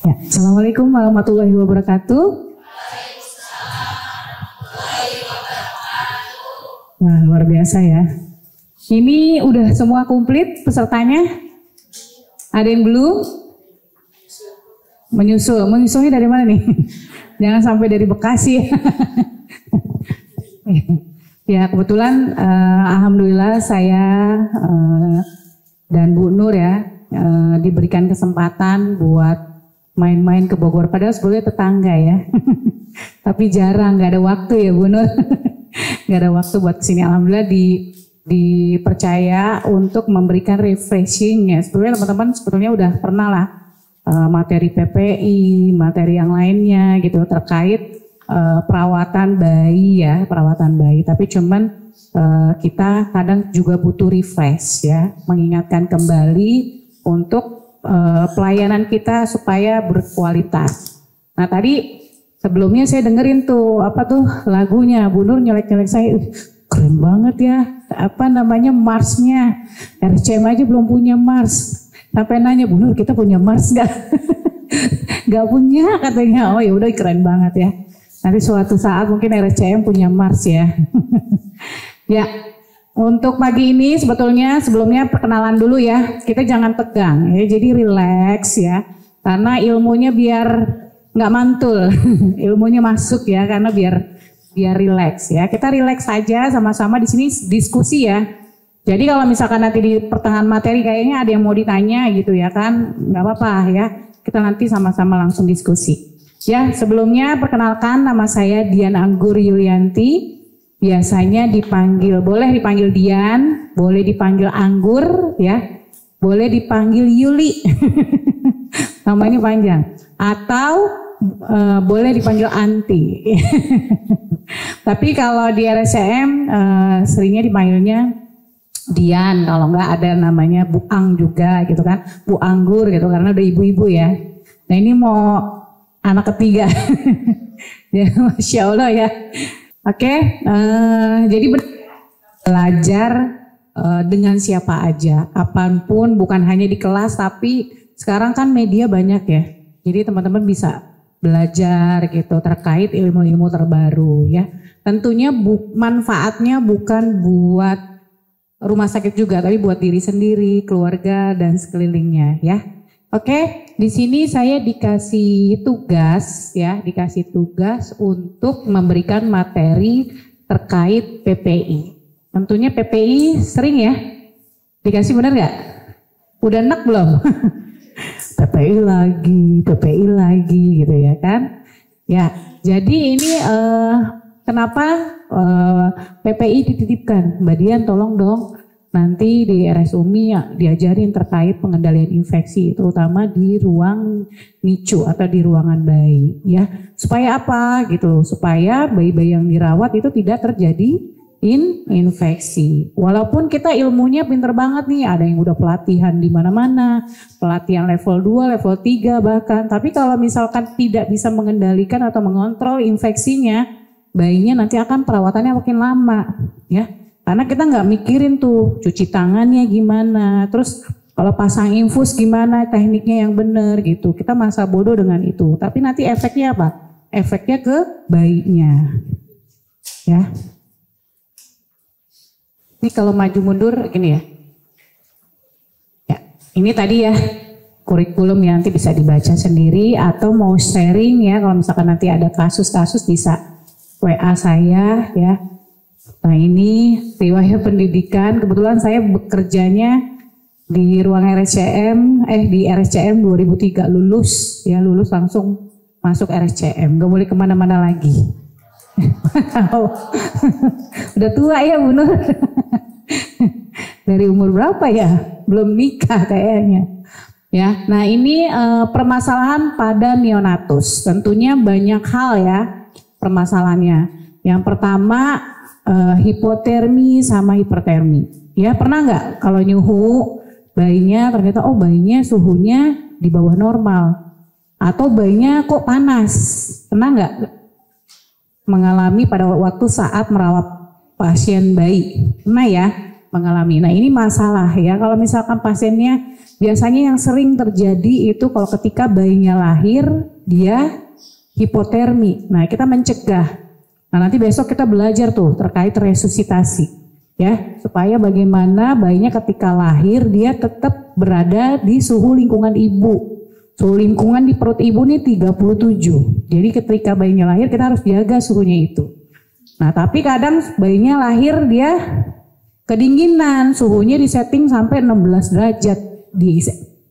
Ya, Assalamualaikum warahmatullahi wabarakatuh. Wah, luar biasa ya. Ini udah semua komplit pesertanya? Ada yang belum? Menyusul. Menyusulnya dari mana nih? Jangan sampai dari Bekasi. Ya, kebetulan alhamdulillah saya dan Bu Nur ya diberikan kesempatan buat main-main ke Bogor, padahal sebetulnya tetangga ya. Tapi jarang, nggak ada waktu ya Bu Nur. Nggak ada waktu buat kesini. Alhamdulillah dipercaya untuk memberikan refreshing ya. Sebetulnya teman-teman sebetulnya udah pernah lah materi PPI, materi yang lainnya gitu terkait perawatan bayi ya, perawatan bayi. Tapi cuman kita kadang juga butuh refresh ya, mengingatkan kembali untuk pelayanan kita supaya berkualitas. Nah tadi sebelumnya saya dengerin tuh apa tuh lagunya Bu Nur nyelek-nyelek saya, keren banget ya, apa namanya Marsnya, RCM aja belum punya Mars. Sampai nanya Bu Nur kita punya Mars nggak? Nggak punya katanya. Oh ya udah keren banget ya. Nanti suatu saat mungkin RCM punya Mars ya. Ya. Untuk pagi ini sebetulnya sebelumnya perkenalan dulu ya, kita jangan tegang ya, jadi relax ya, karena ilmunya biar nggak mantul, ilmunya masuk ya, karena biar relax ya, kita relax saja sama-sama di sini diskusi ya. Jadi kalau misalkan nanti di pertengahan materi kayaknya ada yang mau ditanya gitu ya kan, nggak apa-apa ya, kita nanti sama-sama langsung diskusi. Ya sebelumnya perkenalkan nama saya Dian Anggur Yulianti. Biasanya dipanggil, boleh dipanggil Dian, boleh dipanggil Anggur ya, boleh dipanggil Yuli, namanya panjang, atau boleh dipanggil Anti. Tapi kalau di RSCM seringnya dipanggilnya Dian, kalau enggak ada namanya Bu Ang juga gitu kan, Bu Anggur gitu karena udah ibu-ibu ya. Nah ini mau anak ketiga, ya Masya Allah ya. Oke, jadi belajar dengan siapa aja, kapanpun, bukan hanya di kelas, tapi sekarang kan media banyak ya. Jadi teman-teman bisa belajar gitu terkait ilmu-ilmu terbaru ya. Tentunya manfaatnya bukan buat rumah sakit juga, tapi buat diri sendiri, keluarga dan sekelilingnya ya. Oke, di sini saya dikasih tugas ya, dikasih tugas untuk memberikan materi terkait PPI. Tentunya PPI sering ya, dikasih benar nggak? Udah enak belum? PPI lagi gitu ya kan? Ya, jadi ini kenapa PPI dititipkan? Mbak Dian tolong dong. Nanti di RSUMI ya, diajarin terkait pengendalian infeksi, terutama di ruang NICU atau di ruangan bayi, ya. Supaya apa gitu? Supaya bayi-bayi yang dirawat itu tidak terjadi infeksi. Walaupun kita ilmunya pinter banget nih, ada yang udah pelatihan di mana-mana, pelatihan level 2, level 3 bahkan. Tapi kalau misalkan tidak bisa mengendalikan atau mengontrol infeksinya, bayinya nanti akan perawatannya makin lama, ya. Karena kita nggak mikirin tuh cuci tangannya gimana, terus kalau pasang infus gimana tekniknya yang benar gitu. Kita masa bodoh dengan itu. Tapi nanti efeknya apa? Efeknya ke bayinya. Ya. Ini kalau maju mundur gini ya. Ya, ini tadi ya kurikulum yang nanti bisa dibaca sendiri atau mau sharing ya. Kalau misalkan nanti ada kasus-kasus bisa WA saya ya. Nah ini riwayat pendidikan, kebetulan saya bekerjanya di ruang RSCM, di RSCM 2003 lulus, ya lulus langsung masuk RSCM, gak boleh kemana-mana lagi. Udah tua ya Bu Nur. Dari umur berapa ya? Belum nikah kayaknya. Ya, nah ini permasalahan pada neonatus, tentunya banyak hal ya permasalahannya. Yang pertama hipotermi sama hipertermi. Ya pernah nggak kalau nyuhu bayinya ternyata bayinya suhunya di bawah normal atau bayinya kok panas? Pernah nggak mengalami pada waktu saat merawat pasien bayi? Pernah ya? mengalami. Nah ini masalah ya, kalau misalkan pasiennya biasanya yang sering terjadi itu kalau ketika bayinya lahir dia hipotermi. Nah kita mencegah. Nah nanti besok kita belajar tuh terkait resusitasi ya, supaya bagaimana bayinya ketika lahir dia tetap berada di suhu lingkungan ibu. Suhu lingkungan di perut ibu nih 37. Jadi ketika bayinya lahir kita harus jaga suhunya itu. Nah tapi kadang bayinya lahir dia kedinginan, suhunya disetting sampai 16 derajat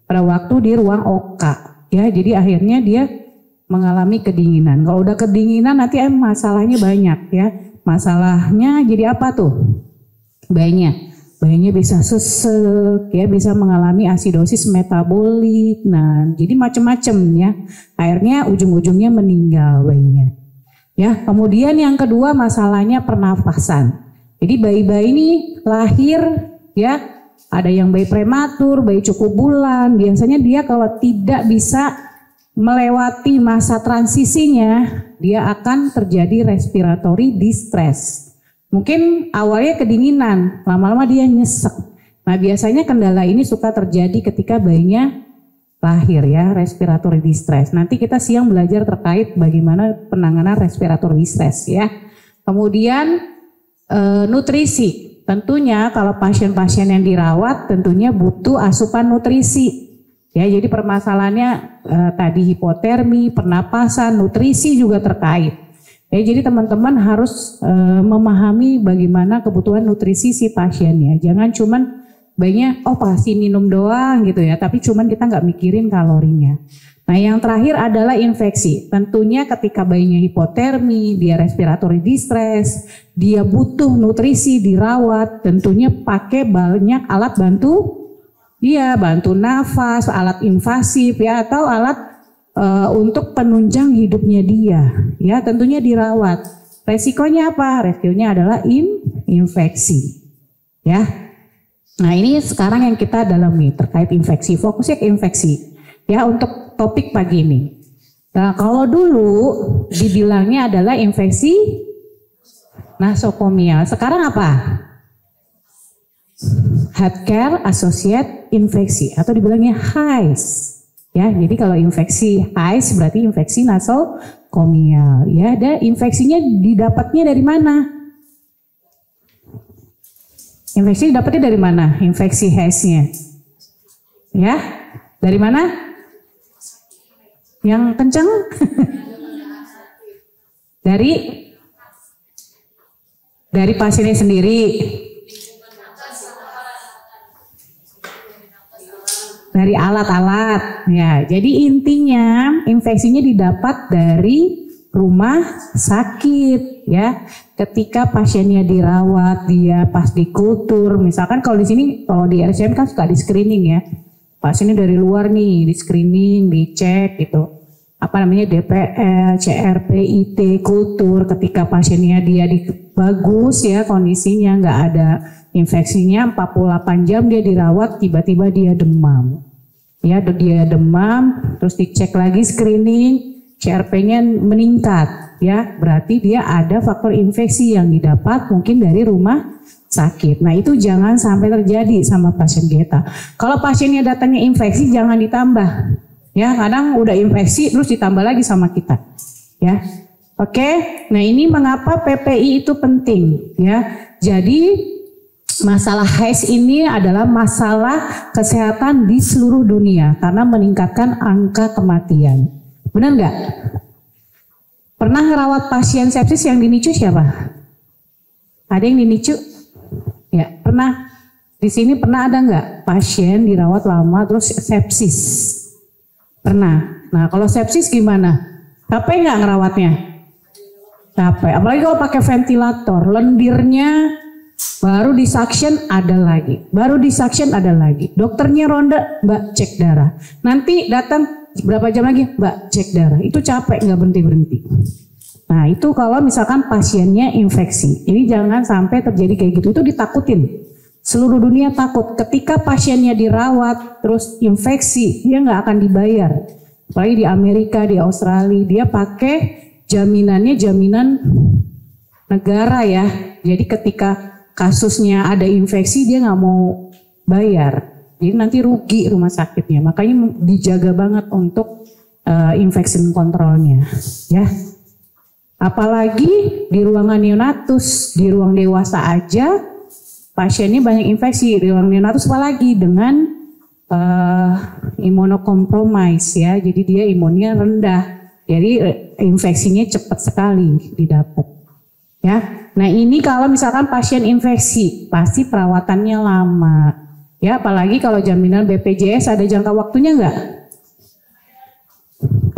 pada waktu di ruang OK ya, jadi akhirnya dia mengalami kedinginan. Kalau udah kedinginan nanti masalahnya banyak ya. Masalahnya jadi apa tuh? Bayinya bisa sesek ya, bisa mengalami asidosis metabolik. Nah, jadi macam-macam ya. Akhirnya ujung-ujungnya meninggal bayinya. Ya, kemudian yang kedua masalahnya pernafasan. Jadi bayi-bayi ini lahir ya, ada yang bayi prematur, bayi cukup bulan. Biasanya dia kalau tidak bisa melewati masa transisinya, dia akan terjadi respiratory distress. Mungkin awalnya kedinginan, lama-lama dia nyesek. Nah biasanya kendala ini suka terjadi ketika bayinya lahir ya, respiratory distress. Nanti kita siang belajar terkait bagaimana penanganan respiratory distress ya. Kemudian nutrisi. Tentunya kalau pasien-pasien yang dirawat tentunya butuh asupan nutrisi. Ya, jadi permasalahannya tadi hipotermi, pernapasan, nutrisi juga terkait. Ya, jadi teman-teman harus memahami bagaimana kebutuhan nutrisi si pasiennya. Jangan cuman bayinya pasti minum doang gitu ya, tapi cuman kita nggak mikirin kalorinya. Nah yang terakhir adalah infeksi. Tentunya ketika bayinya hipotermi, dia respiratory distress, dia butuh nutrisi, dirawat, tentunya pakai banyak alat bantu, bantu nafas, alat invasif ya, atau alat untuk penunjang hidupnya dia. Ya tentunya dirawat. Resikonya apa? Resikonya adalah infeksi. Ya. Nah ini sekarang yang kita dalami terkait infeksi. Fokusnya ke infeksi. Ya untuk topik pagi ini. Nah kalau dulu dibilangnya adalah infeksi nosokomial. Sekarang apa? Healthcare Associated Infeksi atau dibilangnya HAIS. Ya, jadi kalau infeksi HAIS berarti infeksi nosokomial. Ya, dan infeksinya didapatnya dari mana? Infeksi didapatnya dari mana? Infeksi HAIS-nya. Ya, dari mana? Yang kenceng? dari pasiennya sendiri. Dari alat-alat. Ya, jadi intinya infeksinya didapat dari rumah sakit ya. Ketika pasiennya dirawat, dia pas dikultur, misalkan kalau di sini kalau di RSCM kan suka di screening ya. Pasiennya dari luar nih, di screening, dicek gitu. Apa namanya DPL, CRP, IT, kultur. Ketika pasiennya dia bagus ya kondisinya, nggak ada infeksinya, 48 jam dia dirawat, tiba-tiba dia demam. Ya, dia demam, terus dicek lagi screening, CRP-nya meningkat. Ya, berarti dia ada faktor infeksi yang didapat mungkin dari rumah sakit. Nah itu jangan sampai terjadi sama pasien kita. Kalau pasiennya datangnya infeksi jangan ditambah. Ya kadang udah infeksi terus ditambah lagi sama kita. Ya, oke. Nah ini mengapa PPI itu penting. Ya, jadi masalah HAIS ini adalah masalah kesehatan di seluruh dunia karena meningkatkan angka kematian. Benar nggak? Pernah ngerawat pasien sepsis yang di NICU siapa? Ada yang di NICU? Ya, pernah. Di sini pernah ada nggak pasien dirawat lama terus sepsis? Pernah. Nah, kalau sepsis gimana? Capek nggak ngerawatnya? Capek. Apalagi kalau pakai ventilator, lendirnya baru di suction ada lagi, baru di suction ada lagi. Dokternya ronde, Mbak cek darah. Nanti datang berapa jam lagi, Mbak cek darah. Itu capek nggak berhenti. Nah itu kalau misalkan pasiennya infeksi. Ini jangan sampai terjadi kayak gitu. Itu ditakutin. Seluruh dunia takut. Ketika pasiennya dirawat terus infeksi, dia nggak akan dibayar. Apalagi di Amerika, di Australia, dia pakai jaminannya jaminan negara ya. Jadi ketika kasusnya ada infeksi dia nggak mau bayar. Jadi nanti rugi rumah sakitnya. Makanya dijaga banget untuk infection kontrolnya, ya. Apalagi di ruangan neonatus, di ruang dewasa aja pasiennya banyak infeksi. Di ruang neonatus apalagi dengan imunokompromis, ya. Jadi dia imunnya rendah. Jadi infeksinya cepat sekali didapat, ya. Nah ini kalau misalkan pasien infeksi pasti perawatannya lama, ya. Apalagi kalau jaminan BPJS ada jangka waktunya nggak?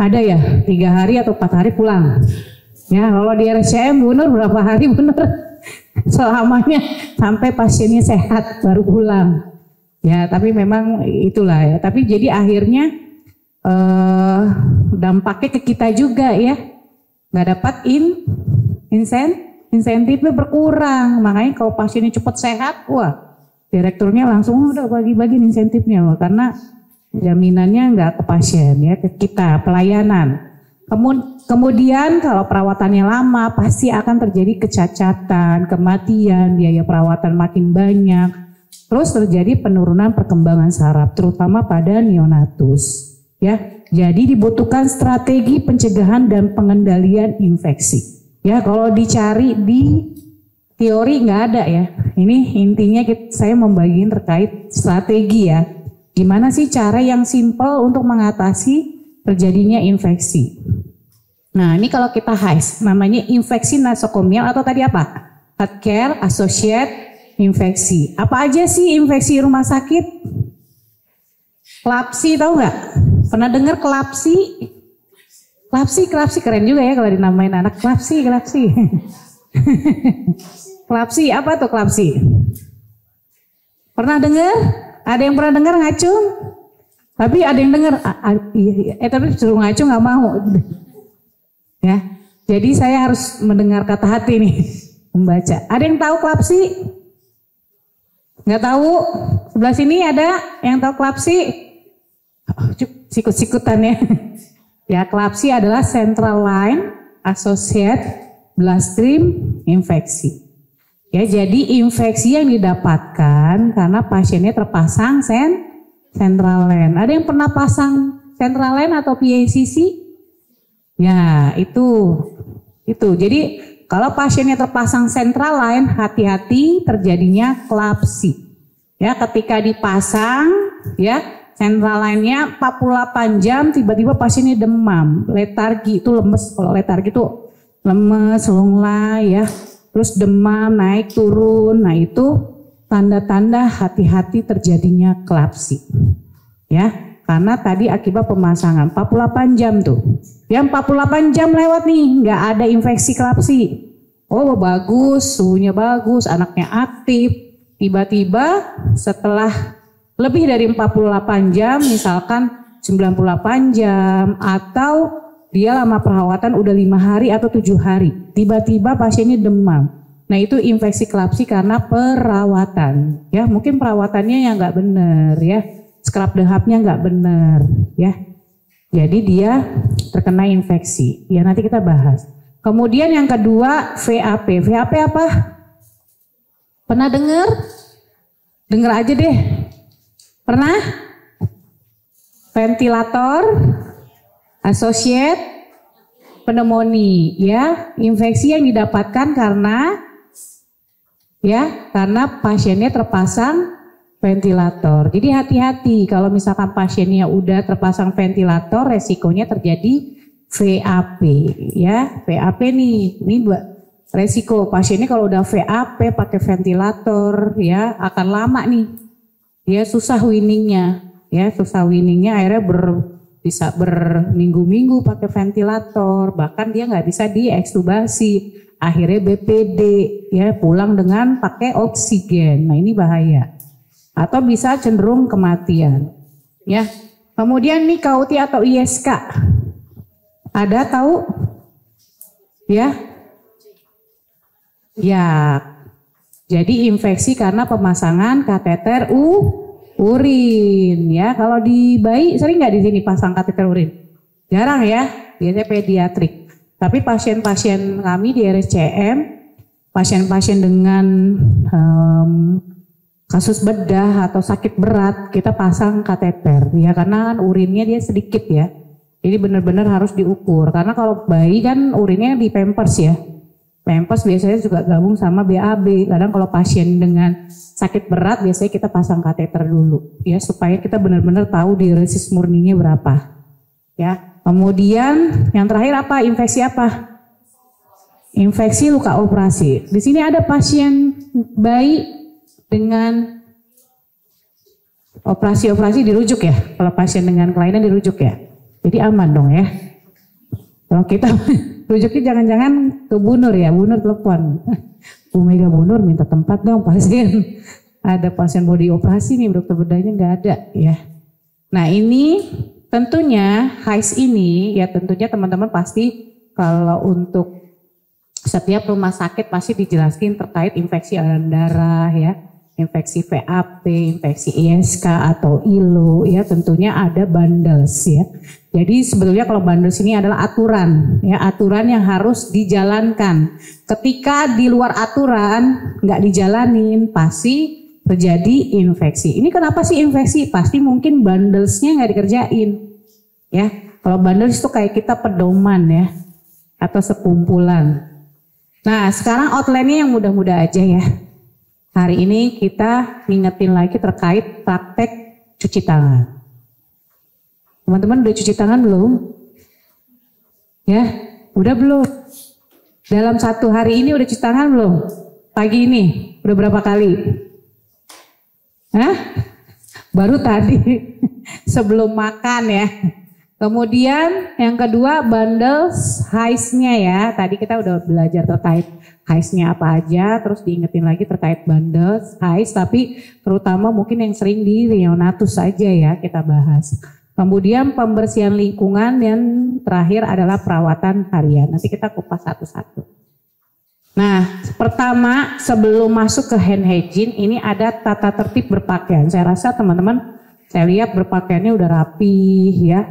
Ada ya, 3 hari atau 4 hari pulang. Ya, kalau di RSCM bener berapa hari bener selamanya sampai pasiennya sehat baru pulang. Ya, tapi memang itulah ya. Tapi jadi akhirnya dampaknya ke kita juga ya. Nggak dapat insentifnya berkurang. Makanya kalau pasiennya cepat sehat, wah direkturnya langsung udah bagi-bagi insentifnya, karena jaminannya nggak ke pasien ya, ke kita pelayanan. Kemudian kalau perawatannya lama pasti akan terjadi kecacatan, kematian, biaya perawatan makin banyak. Terus terjadi penurunan perkembangan saraf terutama pada neonatus, ya. Jadi dibutuhkan strategi pencegahan dan pengendalian infeksi. Ya, kalau dicari di teori nggak ada ya. Ini intinya saya membagiin terkait strategi ya. Gimana sih cara yang simple untuk mengatasi terjadinya infeksi. Nah ini kalau kita HAIS namanya infeksi nosokomial atau tadi apa? Healthcare Associated Infeksi. Apa aja sih infeksi rumah sakit? Klapsi tahu nggak? Pernah dengar klapsi? Klapsi keren juga ya kalau dinamain anak klapsi. Klapsi apa tuh klapsi? Pernah dengar? Ada yang pernah dengar ngacung? Tapi ada yang dengar, tapi suruh ngacung nggak mau. Ya, jadi saya harus mendengar kata hati nih, membaca. Ada yang tahu klapsi? Nggak tahu? Sebelah sini ada yang tahu klapsi? Sikut-sikutan ya. Ya, klapsi adalah Central Line Associated Bloodstream Infeksi. Ya, jadi infeksi yang didapatkan karena pasiennya terpasang Central Line. Ada yang pernah pasang Central Line atau PACC? Ya, itu. Jadi kalau pasiennya terpasang Central Line, hati-hati terjadinya klapsi. Ya, ketika dipasang, ya Central Line-nya 48 jam, tiba-tiba pasiennya demam, letargi itu lemes. Kalau letargi itu lemes, lunglai, ya. Terus demam, naik turun. Nah itu tanda-tanda hati-hati terjadinya klapsi. Ya, karena tadi akibat pemasangan 48 jam tuh. Ya 48 jam lewat nih, nggak ada infeksi klapsi. Oh bagus, suhunya bagus, anaknya aktif. Tiba-tiba setelah lebih dari 48 jam, misalkan 98 jam atau dia lama perawatan udah 5 hari atau 7 hari. Tiba-tiba pasiennya demam. Nah itu infeksi klapsi karena perawatan, ya mungkin perawatannya yang nggak benar, ya scrub dehapnya nggak benar, ya jadi dia terkena infeksi. Ya nanti kita bahas. Kemudian yang kedua VAP. VAP apa? Pernah dengar? Dengar aja deh. Pernah? Ventilator associated pneumonia, ya infeksi yang didapatkan karena pasiennya terpasang ventilator. Jadi hati-hati kalau misalkan pasiennya udah terpasang ventilator, resikonya terjadi VAP, ya. VAP nih, ini resiko pasiennya kalau udah VAP pakai ventilator, ya akan lama nih. Ya susah weaningnya, akhirnya bisa berminggu-minggu pakai ventilator, bahkan dia nggak bisa diekstubasi. Akhirnya BPD, ya pulang dengan pakai oksigen. Nah ini bahaya. Atau bisa cenderung kematian. Ya. Kemudian nih KUT atau ISK. Ada tahu? Ya. Ya. Jadi infeksi karena pemasangan kateter urin. Ya, kalau di bayi sering nggak di sini pasang kateter urin? Jarang ya. Biasanya pediatrik. Tapi pasien-pasien kami di RSCM pasien-pasien dengan kasus bedah atau sakit berat kita pasang kateter ya, karena kan urinnya dia sedikit ya. Jadi benar-benar harus diukur, karena kalau bayi kan urinnya di pampers ya. Pampers biasanya juga gabung sama BAB. Kadang kalau pasien dengan sakit berat biasanya kita pasang kateter dulu ya, supaya kita benar-benar tahu diuresis murninya berapa. Ya. Kemudian yang terakhir apa? Infeksi apa? Infeksi luka operasi. Di sini ada pasien bayi dengan operasi dirujuk ya. Kalau pasien dengan kelainan dirujuk ya. Jadi aman dong ya. Kalau kita rujuknya jangan-jangan ke Bu Nur ya. Bu Nur telepon. Bu Mega, Bu Nur minta tempat dong pasien. Ada pasien mau dioperasi nih, dokter bedahnya nggak ada ya. Nah ini tentunya HIS ini ya, tentunya teman-teman pasti kalau untuk setiap rumah sakit pasti dijelaskan terkait infeksi aliran darah ya, infeksi VAP, infeksi ISK atau ILO ya, tentunya ada bundles ya. Jadi sebetulnya kalau bundles ini adalah aturan ya, aturan yang harus dijalankan. Ketika di luar aturan nggak dijalanin pasti terjadi infeksi. Ini kenapa sih infeksi? Pasti mungkin bundlesnya nggak dikerjain ya. Kalau bundles itu kayak kita pedoman ya atau sekumpulan. Nah sekarang outline-nya yang mudah-mudah aja ya. Hari ini kita ngingetin lagi terkait praktek cuci tangan. Teman-teman udah cuci tangan belum? Ya, udah belum? Dalam satu hari ini udah cuci tangan belum? Pagi ini, udah berapa kali? Hah? Baru tadi, sebelum makan ya. Kemudian yang kedua bundles HIS-nya ya. Tadi kita udah belajar terkait HIS-nya apa aja, terus diingetin lagi terkait bundles HIS, tapi terutama mungkin yang sering di neonatus saja ya kita bahas. Kemudian pembersihan lingkungan, dan terakhir adalah perawatan harian. Nanti kita kupas satu-satu. Nah, pertama sebelum masuk ke hand hygiene, ini ada tata tertib berpakaian. Saya rasa teman-teman, saya lihat berpakaiannya udah rapi ya.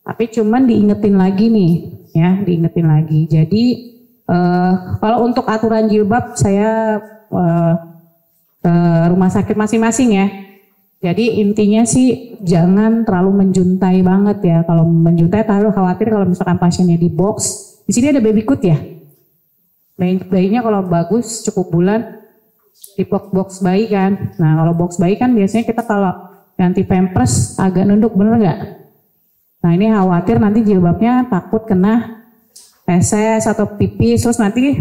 Tapi cuman diingetin lagi nih, ya diingetin lagi. Jadi kalau untuk aturan jilbab saya ke rumah sakit masing-masing ya. Jadi intinya sih jangan terlalu menjuntai banget ya. Kalau menjuntai terlalu khawatir kalau misalkan pasiennya di box. Di sini ada baby coat ya. Bayinya kalau bagus cukup bulan di box bayi kan. Nah kalau box bayi kan biasanya kita kalau ganti pampers agak nunduk, bener nggak? Nah ini khawatir nanti jilbabnya takut kena feses atau pipis, terus nanti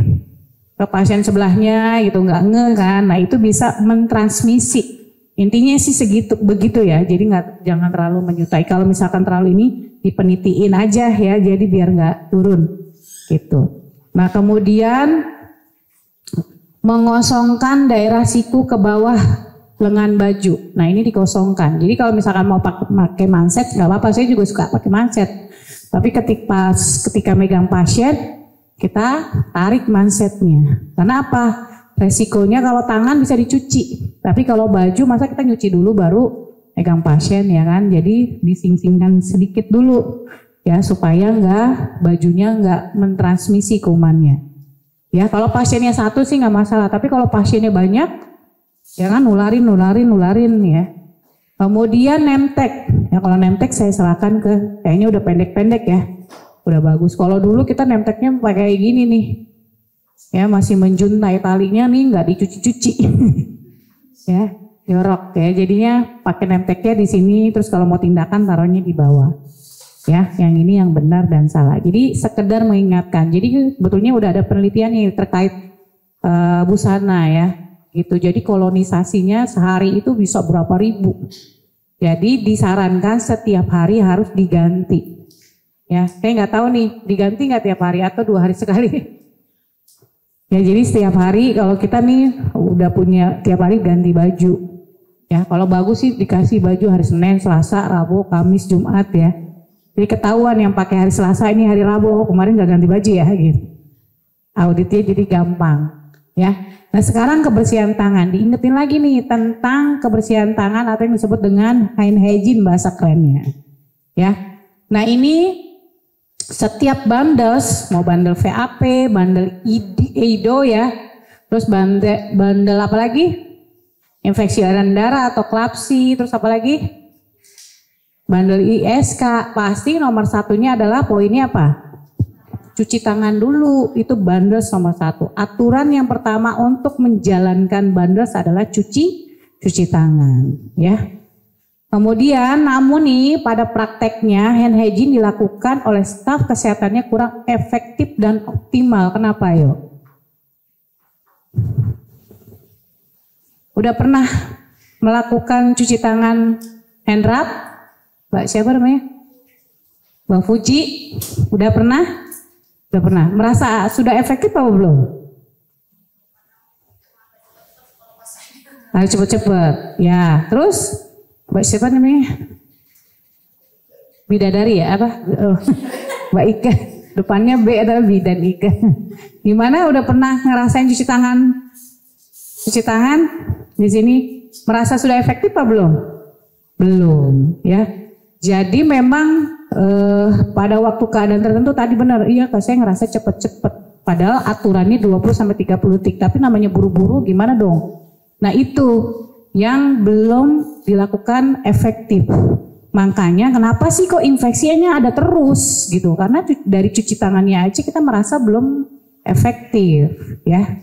ke pasien sebelahnya gitu nggak nge kan. Nah itu bisa mentransmisi. Intinya sih begitu ya. Jadi jangan terlalu menyutai. Kalau misalkan terlalu ini dipenitiin aja ya. Jadi biar nggak turun gitu. Nah kemudian mengosongkan daerah siku ke bawah lengan baju. Nah ini dikosongkan. Jadi kalau misalkan mau pakai manset nggak apa-apa. Saya juga suka pakai manset. Tapi ketika megang pasien kita tarik mansetnya. Karena apa? Resikonya kalau tangan bisa dicuci. Tapi kalau baju masa kita nyuci dulu baru megang pasien ya kan. Jadi dising-singkan sedikit dulu ya supaya bajunya nggak mentransmisi kumannya. Ya kalau pasiennya satu sih nggak masalah. Tapi kalau pasiennya banyak ya kan nularin ya. Kemudian nemtek. Ya kalau nemtek saya serahkan ke kayaknya udah pendek-pendek ya. Udah bagus. Kalau dulu kita nemteknya pakai kayak gini nih. Ya masih menjuntai talinya nih nggak dicuci-cuci. Ya, jorok ya. Jadinya pakai nemteknya di sini, terus kalau mau tindakan taruhnya di bawah. Ya, yang ini yang benar dan salah. Jadi sekedar mengingatkan. Jadi sebetulnya udah ada penelitian nih terkait busana ya. Gitu. Jadi kolonisasinya sehari itu bisa berapa ribu. Jadi disarankan setiap hari harus diganti. Ya, saya nggak tahu nih diganti nggak tiap hari atau 2 hari sekali. Ya, jadi setiap hari kalau kita nih udah punya tiap hari ganti baju. Ya, kalau bagus sih dikasih baju hari Senin, Selasa, Rabu, Kamis, Jumat ya. Jadi ketahuan yang pakai hari Selasa ini hari Rabu, kemarin nggak ganti baju ya gitu. Auditnya jadi gampang. Ya, nah sekarang kebersihan tangan, diingetin lagi nih tentang kebersihan tangan atau yang disebut dengan hand hygiene bahasa kerennya. Ya, nah ini setiap bundles, mau bundle VAP, bundle IDO ya, Terus bandel apa lagi? Infeksi aliran darah atau klapsi. Terus apa lagi? Bandel ISK. Pasti nomor satunya adalah poinnya apa? Cuci tangan dulu. Itu bandel nomor satu. Aturan yang pertama untuk menjalankan bandel adalah cuci tangan. Ya. Kemudian namun nih pada prakteknya hand hygiene dilakukan oleh staf kesehatannya kurang efektif dan optimal. Kenapa yo? Udah pernah melakukan cuci tangan hand rub? Mbak siapa namanya? Bang Fuji? Udah pernah? Udah pernah. Merasa sudah efektif apa belum? Ayo cepet-cepet. Ya, terus Mbak siapa namanya? Bidadari ya? Apa? Oh, Mbak Ika. Depannya B adalah bidan Ika. Gimana? Udah pernah ngerasain cuci tangan? Cuci tangan di sini merasa sudah efektif apa belum? Belum, ya. Jadi memang pada waktu keadaan tertentu tadi benar, iya saya ngerasa cepet-cepet. Padahal aturannya 20-30 detik, tapi namanya buru-buru gimana dong? Nah itu yang belum dilakukan efektif. Makanya kenapa sih kok infeksinya ada terus gitu? Karena dari cuci tangannya aja kita merasa belum efektif, ya.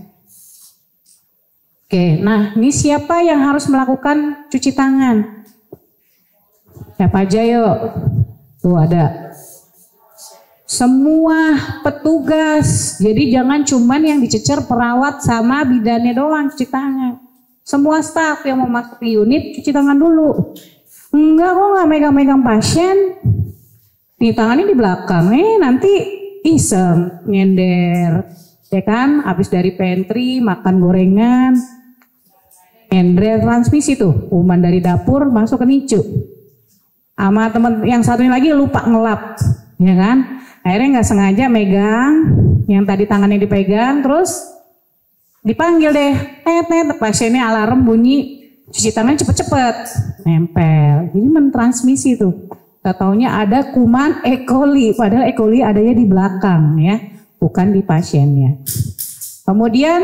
Oke, nah ini siapa yang harus melakukan cuci tangan? Siapa aja yuk? Tuh ada. Semua petugas. Jadi jangan cuman yang dicecer perawat sama bidannya doang cuci tangan. Semua staf yang mau masuk ke unit cuci tangan dulu. Enggak kok nggak megang-megang pasien. Nih tangannya di belakang. Nanti iseng nyender. Ya kan? Habis dari pantry makan gorengan. Nyender transmisi tuh. Kuman dari dapur masuk ke nicu. Sama temen yang satunya lagi lupa ngelap. Ya kan? Akhirnya nggak sengaja megang. Yang tadi tangannya dipegang terus dipanggil deh. Pasiennya alarm bunyi. Cuci tangan cepet-cepet, nempel. Jadi mentransmisi tuh. Taunya ada kuman E. coli, padahal E. coli adanya di belakang ya, bukan di pasiennya. Kemudian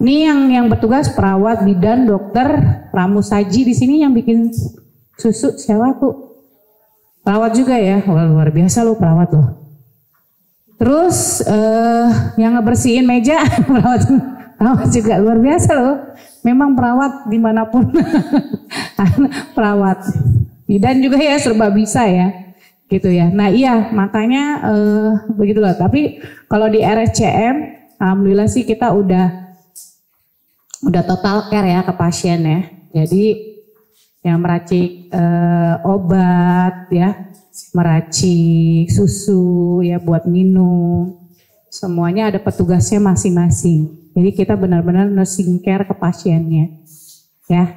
ini yang bertugas perawat, bidan, dokter, pramusaji di sini yang bikin susu siapa tuh? Perawat juga ya, wah, luar biasa loh perawat loh. Terus yang ngebersihin meja perawat juga luar biasa loh. Memang perawat dimanapun perawat. Bidan juga ya serba bisa ya. Gitu ya. Nah iya makanya begitulah. Tapi kalau di RSCM alhamdulillah sih kita udah total care ya ke pasien ya. Jadi yang meracik obat ya, meracik susu ya buat minum. Semuanya ada petugasnya masing-masing. Jadi kita benar-benar nursing care ke pasiennya, ya.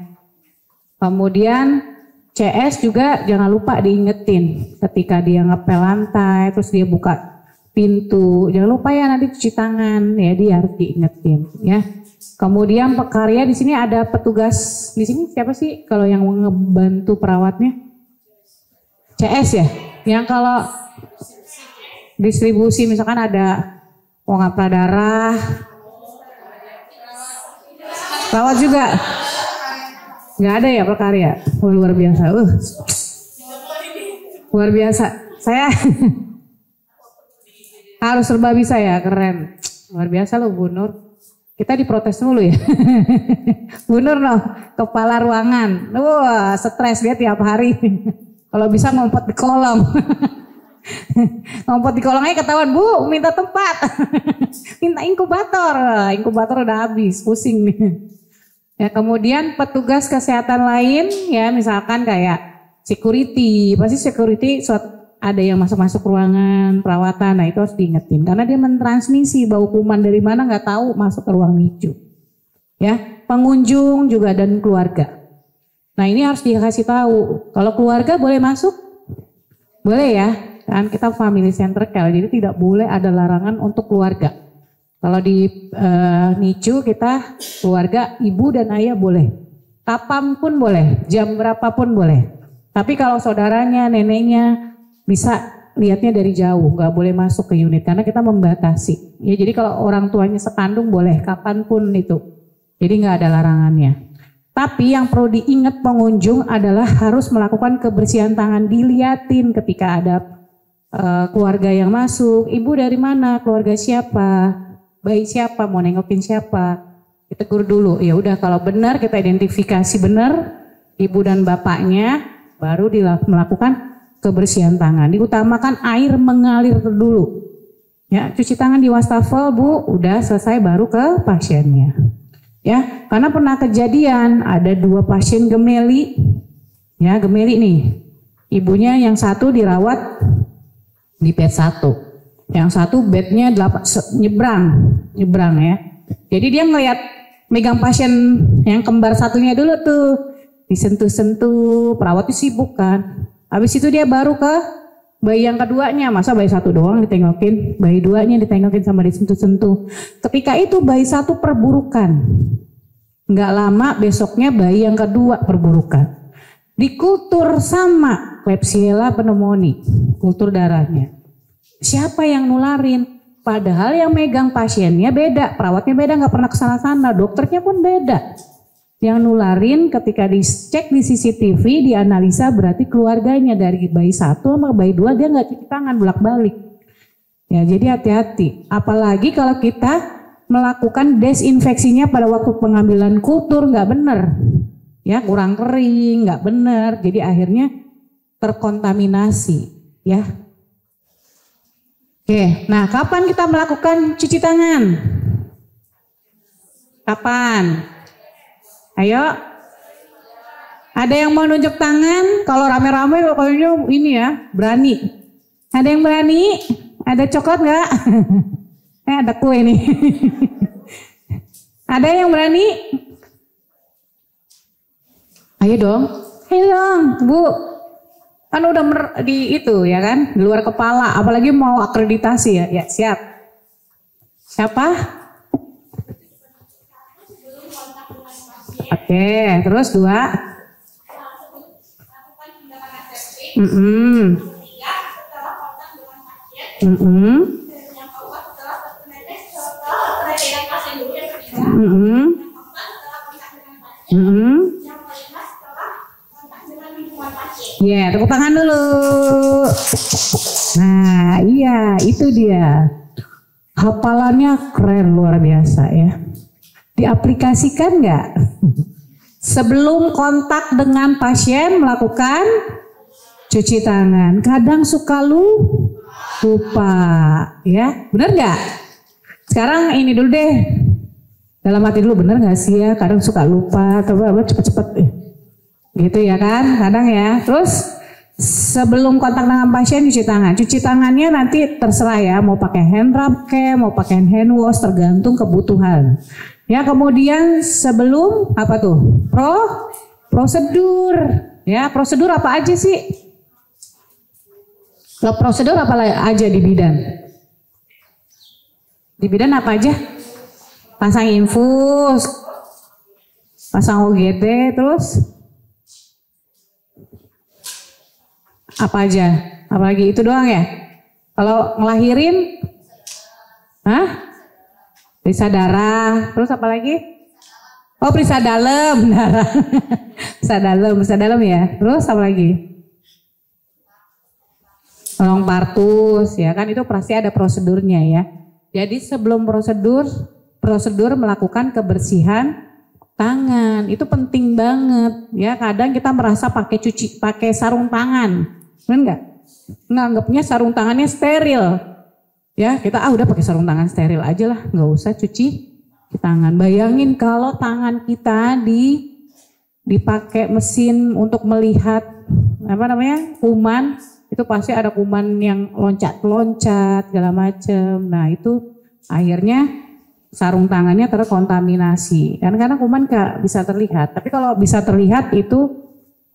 Kemudian CS juga jangan lupa diingetin ketika dia ngepel lantai, terus dia buka pintu, jangan lupa ya nanti cuci tangan, ya dia harus diingetin, ya. Kemudian pekarya di sini ada petugas di sini siapa sih kalau yang ngebantu perawatnya? CS ya, yang kalau distribusi misalkan ada uang pradarah. Perawat juga nggak ada ya pekarya, luar biasa, luar biasa. Saya harus serba bisa ya, keren, luar biasa loh Bu Nur. Kita diprotes dulu ya, Bu Nur loh, kepala ruangan, wah stres dia tiap hari. Kalau bisa ngompet di kolong, ngompet di kolongnya ketahuan Bu, minta tempat, minta inkubator udah habis, pusing nih. Ya, kemudian petugas kesehatan lain ya misalkan kayak security, pasti security ada yang masuk ruangan perawatan, nah itu harus diingetin karena dia mentransmisi bau kuman dari mana nggak tahu masuk ke ruang NICU. Ya, pengunjung juga dan keluarga. Nah ini harus dikasih tahu. Kalau keluarga boleh masuk, boleh ya, kan kita family center care, jadi tidak boleh ada larangan untuk keluarga. Kalau di NICU kita keluarga ibu dan ayah boleh, kapan pun boleh, jam berapapun boleh. Tapi kalau saudaranya, neneknya bisa lihatnya dari jauh, nggak boleh masuk ke unit karena kita membatasi. Ya, jadi kalau orang tuanya sekandung boleh kapanpun itu. Jadi nggak ada larangannya. Tapi yang perlu diingat pengunjung adalah harus melakukan kebersihan tangan, diliatin ketika ada keluarga yang masuk. Ibu dari mana? Keluarga siapa? Bayi siapa? Mau nengokin siapa? Ditegur dulu. Ya udah, kalau benar kita identifikasi benar ibu dan bapaknya, baru melakukan kebersihan tangan. Diutamakan air mengalir dulu. Ya, cuci tangan di wastafel, Bu, udah selesai baru ke pasiennya. Ya, karena pernah kejadian ada 2 pasien gemeli. Ya, gemeli nih. Ibunya yang satu dirawat di bed 1. Yang satu bednya nyebrang ya. Jadi dia ngeliat megang pasien yang kembar satunya dulu tuh, disentuh-sentuh, perawatnya sibuk kan. Habis itu dia baru ke bayi yang keduanya, masa bayi 1 doang ditengokin, bayi 2-nya ditengokin sama disentuh-sentuh. Ketika itu bayi 1 perburukan, nggak lama besoknya bayi yang kedua perburukan. Dikultur sama Klebsiella pneumoniae, kultur darahnya. Siapa yang nularin? Padahal yang megang pasiennya beda, perawatnya beda, nggak pernah kesana-sana, dokternya pun beda. Yang nularin ketika dicek di CCTV, dianalisa berarti keluarganya dari bayi 1 sama bayi 2 dia nggak cuci tangan bolak-balik. Ya, jadi hati-hati. Apalagi kalau kita melakukan desinfeksinya pada waktu pengambilan kultur nggak benar, ya kurang kering, nggak benar, jadi akhirnya terkontaminasi, ya. Oke, nah kapan kita melakukan cuci tangan? Kapan? Ayo, ada yang mau nunjuk tangan? Kalau rame-rame pokoknya ini ya, berani. Ada yang berani? Ada coklat nggak? Ada kue nih. Ada yang berani? Ayo dong, Bu. Kan udah di itu ya kan, di luar kepala. Apalagi mau akreditasi ya, ya siap. Siapa? Oke, terus 2. Ya, tepuk tangan dulu. Nah, iya, itu dia. Hafalannya keren, luar biasa ya. Diaplikasikan nggak? Sebelum kontak dengan pasien melakukan cuci tangan. Kadang suka lupa, ya, bener nggak? Sekarang ini dulu deh. Dalam hati dulu, bener nggak sih ya? Kadang suka lupa, coba cepet-cepet. Gitu ya kan, kadang ya. Terus sebelum kontak dengan pasien cuci tangan. Cuci tangannya nanti terserah ya, mau pakai hand rub mau pakai hand wash, tergantung kebutuhan. Ya, kemudian sebelum apa tuh? Prosedur. Ya, prosedur apa aja sih? Kalau prosedur apa aja di bidan? Di bidan apa aja? Pasang infus, pasang OGD, terus apa aja? Apalagi itu doang ya? Kalau ngelahirin, periksa darah, terus apa lagi? Oh, periksa dalam, darah. periksa dalam ya. Terus apa lagi? Tolong partus, ya kan itu pasti ada prosedurnya ya. Jadi sebelum prosedur melakukan kebersihan tangan itu penting banget ya. Kadang kita merasa pakai sarung tangan, benar nggak? Nganggapnya sarung tangannya steril. Ya, kita udah pakai sarung tangan steril aja lah, nggak usah cuci tangan. Bayangin kalau tangan kita dipakai mesin untuk melihat kuman, itu pasti ada kuman yang loncat-loncat segala macem. Nah, itu akhirnya sarung tangannya terkontaminasi. Karena kuman nggak bisa terlihat. Tapi kalau bisa terlihat itu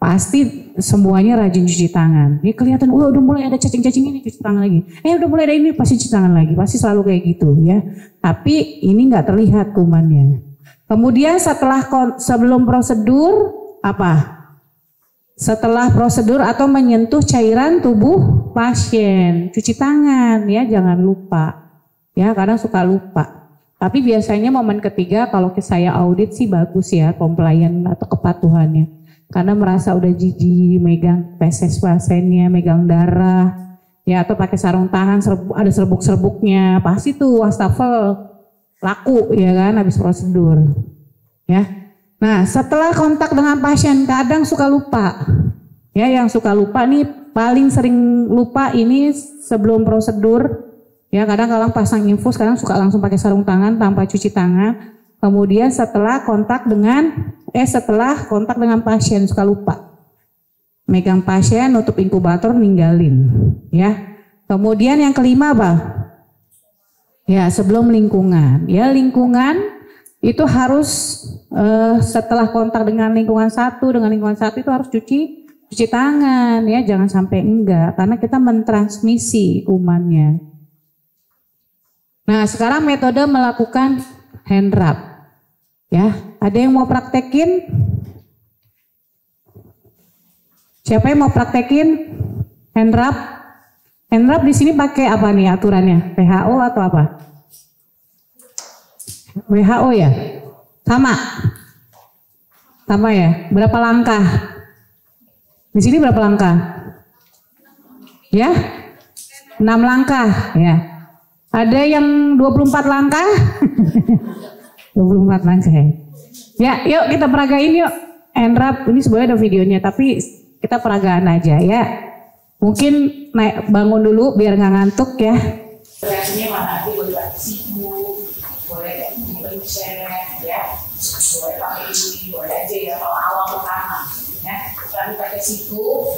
pasti semuanya rajin cuci tangan. Ini kelihatan, udah mulai ada cacing-cacing ini, cuci tangan lagi. Udah mulai ada ini, pasti cuci tangan lagi. Pasti selalu kayak gitu ya. Tapi ini nggak terlihat kumannya. Kemudian sebelum prosedur apa? Setelah prosedur atau menyentuh cairan tubuh pasien, cuci tangan ya, jangan lupa. Ya, kadang suka lupa. Tapi biasanya momen ketiga kalau saya audit sih bagus ya compliant atau kepatuhannya. Karena merasa udah jijik megang feses pasiennya, megang darah, ya atau pakai sarung tangan, ada serbuk-serbuknya, pasti tuh wastafel laku ya kan habis prosedur. Ya. Nah, setelah kontak dengan pasien kadang suka lupa. Ya, yang suka lupa nih paling sering lupa ini sebelum prosedur. Ya, kadang pasang infus, kadang suka langsung pakai sarung tangan tanpa cuci tangan. Kemudian setelah kontak dengan pasien suka lupa. Megang pasien, nutup inkubator, ninggalin. Ya. Kemudian yang kelima apa? Ya, sebelum lingkungan. Ya, lingkungan itu harus setelah kontak dengan lingkungan satu itu harus cuci tangan ya, jangan sampai enggak karena kita mentransmisi kumannya. Nah, sekarang metode melakukan hand rub. Ya, ada yang mau praktekin? Siapa yang mau praktekin hand rub? Hand rub di sini pakai apa nih aturannya? WHO atau apa? WHO ya? Sama ya? Berapa langkah? Di sini berapa langkah? Ya? 6 langkah ya. Ada yang 24 langkah? 24 langkah ya. Ya, yuk kita peragain yuk. Hand rub ini sebenarnya ada videonya tapi kita peragaan aja ya. Mungkin naik bangun dulu biar nggak ngantuk ya. Reaksinya mana? Boleh pakai siku, boleh dipencet ya, boleh pakai ini, boleh aja ya kalau awal pertama ya. Lalu pakai siku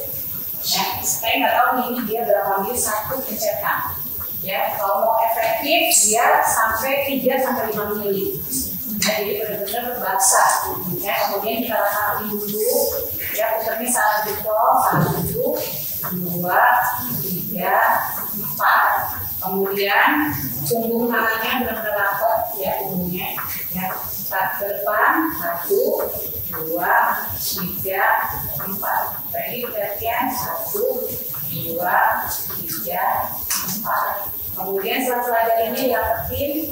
ya. Saya nggak tahu ini dia berapa mili satu pencetan ya. Kalau mau efektif dia sampai 3-5 mili. Ya, jadi benar-benar basah ya. Kemudian kita ratakan dulu ya, putarnya salah dulu 2, 3, 4. Kemudian punggung tangannya benar-benar rapat ya, punggungnya ya. Ke depan 1, 2, 3, 4. Jadi latihan 1, 2, 3, 4. Kemudian setelah ini dirapetin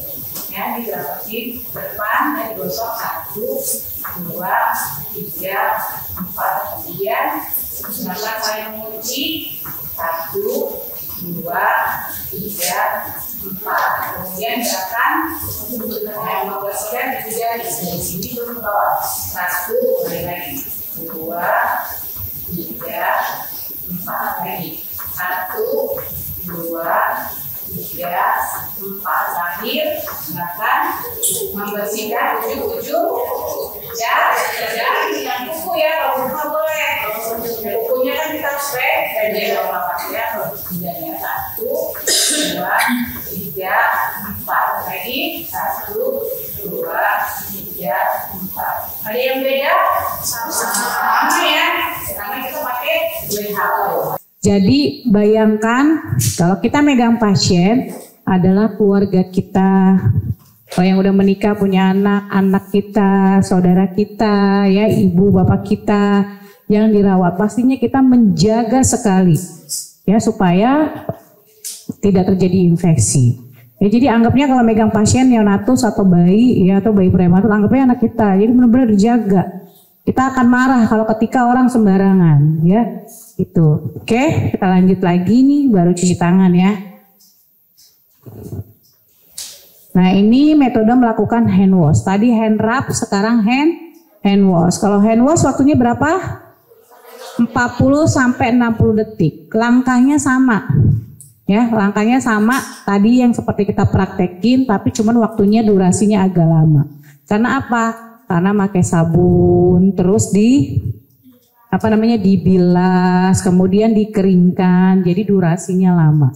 ya, dirapetin ke depan dan digosok 1, 2, 3, 4. Kemudian silakan saya mengunci 1, 2, 3, 4. Kemudian gerakan yang membersihkan itu dari sini turun ke bawah. 1, boleh lagi. 2, 3, 4 lagi. 1, 2, 3, 4. Terakhir gerakan membersihkan ujung-ujung jari yang kuku ya. Kalau kuku boleh. Kukunya kan kita spek dan dia apa ya. Kalau tidaknya 1, 2, 3, 4 lagi. 1, 2, 3, 4. Ada yang beda? Sama ya. Karena kita pakai WHO. Jadi bayangkan kalau kita megang pasien adalah keluarga kita. Kalau yang udah menikah punya anak, anak kita, saudara kita, ya ibu bapak kita yang dirawat, pastinya kita menjaga sekali ya supaya tidak terjadi infeksi. Ya, jadi anggapnya kalau megang pasien neonatus atau bayi ya atau bayi prematur, anggapnya anak kita. Jadi benar-benar dijaga. Kita akan marah kalau ketika orang sembarangan ya. Itu. Oke, kita lanjut lagi nih baru cuci tangan ya. Nah, ini metode melakukan hand wash. Tadi hand rub, sekarang hand wash. Kalau hand wash waktunya berapa? 40 sampai 60 detik. Langkahnya sama. Ya, langkahnya sama tadi yang seperti kita praktekin, tapi cuman waktunya durasinya agak lama. Karena apa? Karena pakai sabun, terus dibilas, kemudian dikeringkan, jadi durasinya lama.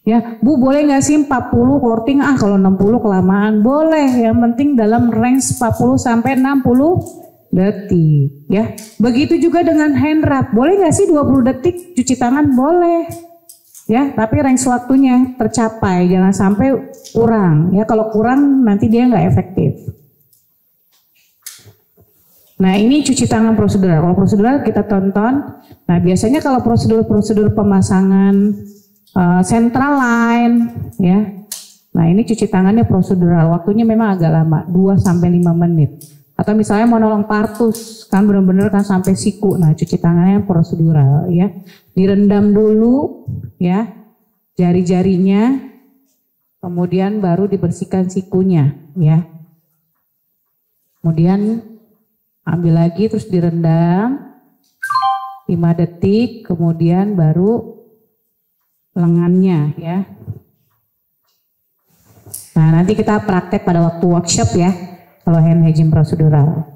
Ya, Bu boleh nggak sih 40 courting? Kalau 60 kelamaan boleh. Yang penting dalam range 40 sampai 60 detik. Ya, begitu juga dengan hand rub. Boleh nggak sih 20 detik cuci tangan? Boleh. Ya, tapi range waktunya tercapai, jangan sampai kurang. Ya, kalau kurang nanti dia nggak efektif. Nah ini cuci tangan prosedural. Kalau prosedural kita tonton. Nah biasanya kalau prosedur pemasangan central line ya. Nah ini cuci tangannya prosedural. Waktunya memang agak lama, 2-5 menit. Atau misalnya mau nolong partus, kan benar-benar kan sampai siku. Nah cuci tangannya prosedural ya. Direndam dulu ya jari-jarinya. Kemudian baru dibersihkan sikunya ya. Kemudian ambil lagi terus direndam 5 detik, kemudian baru lengannya ya. Nah nanti kita praktek pada waktu workshop ya, kalau hand hygiene prosedural.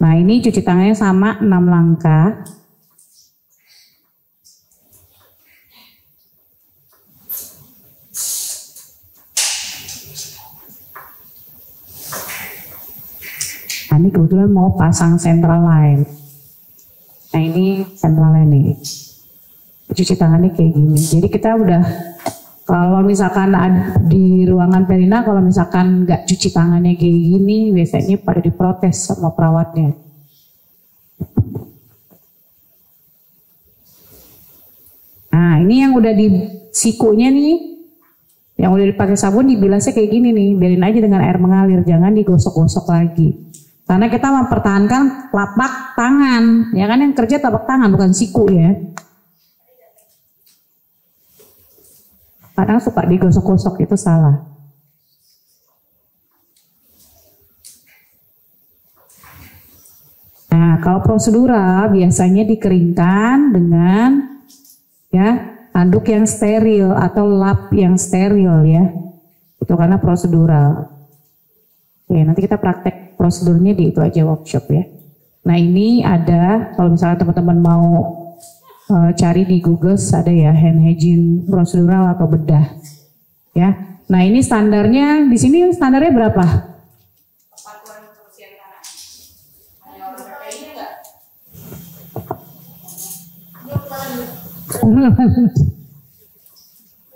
Nah ini cuci tangannya sama 6 langkah. Nah ini kebetulan mau pasang central line. Nah ini central line nih. Cuci tangannya kayak gini. Jadi kita udah, kalau misalkan di ruangan Perina, kalau misalkan nggak cuci tangannya kayak gini, biasanya pada diprotes sama perawatnya. Nah ini yang udah di sikunya nih, yang udah dipakai sabun, dibilasnya kayak gini nih, biarin aja dengan air mengalir, jangan digosok-gosok lagi. Karena kita mempertahankan telapak tangan, ya kan yang kerja telapak tangan bukan siku ya. Kadang suka digosok-gosok itu salah. Nah kalau prosedural biasanya dikeringkan dengan ya handuk yang steril atau lap yang steril ya. Itu karena prosedural. Oke, nanti kita praktek prosedurnya di itu aja workshop ya. Nah ini ada, kalau misalnya teman-teman mau cari di Google ada ya hand hygiene prosedural atau bedah ya. Nah ini standarnya di sini standarnya berapa?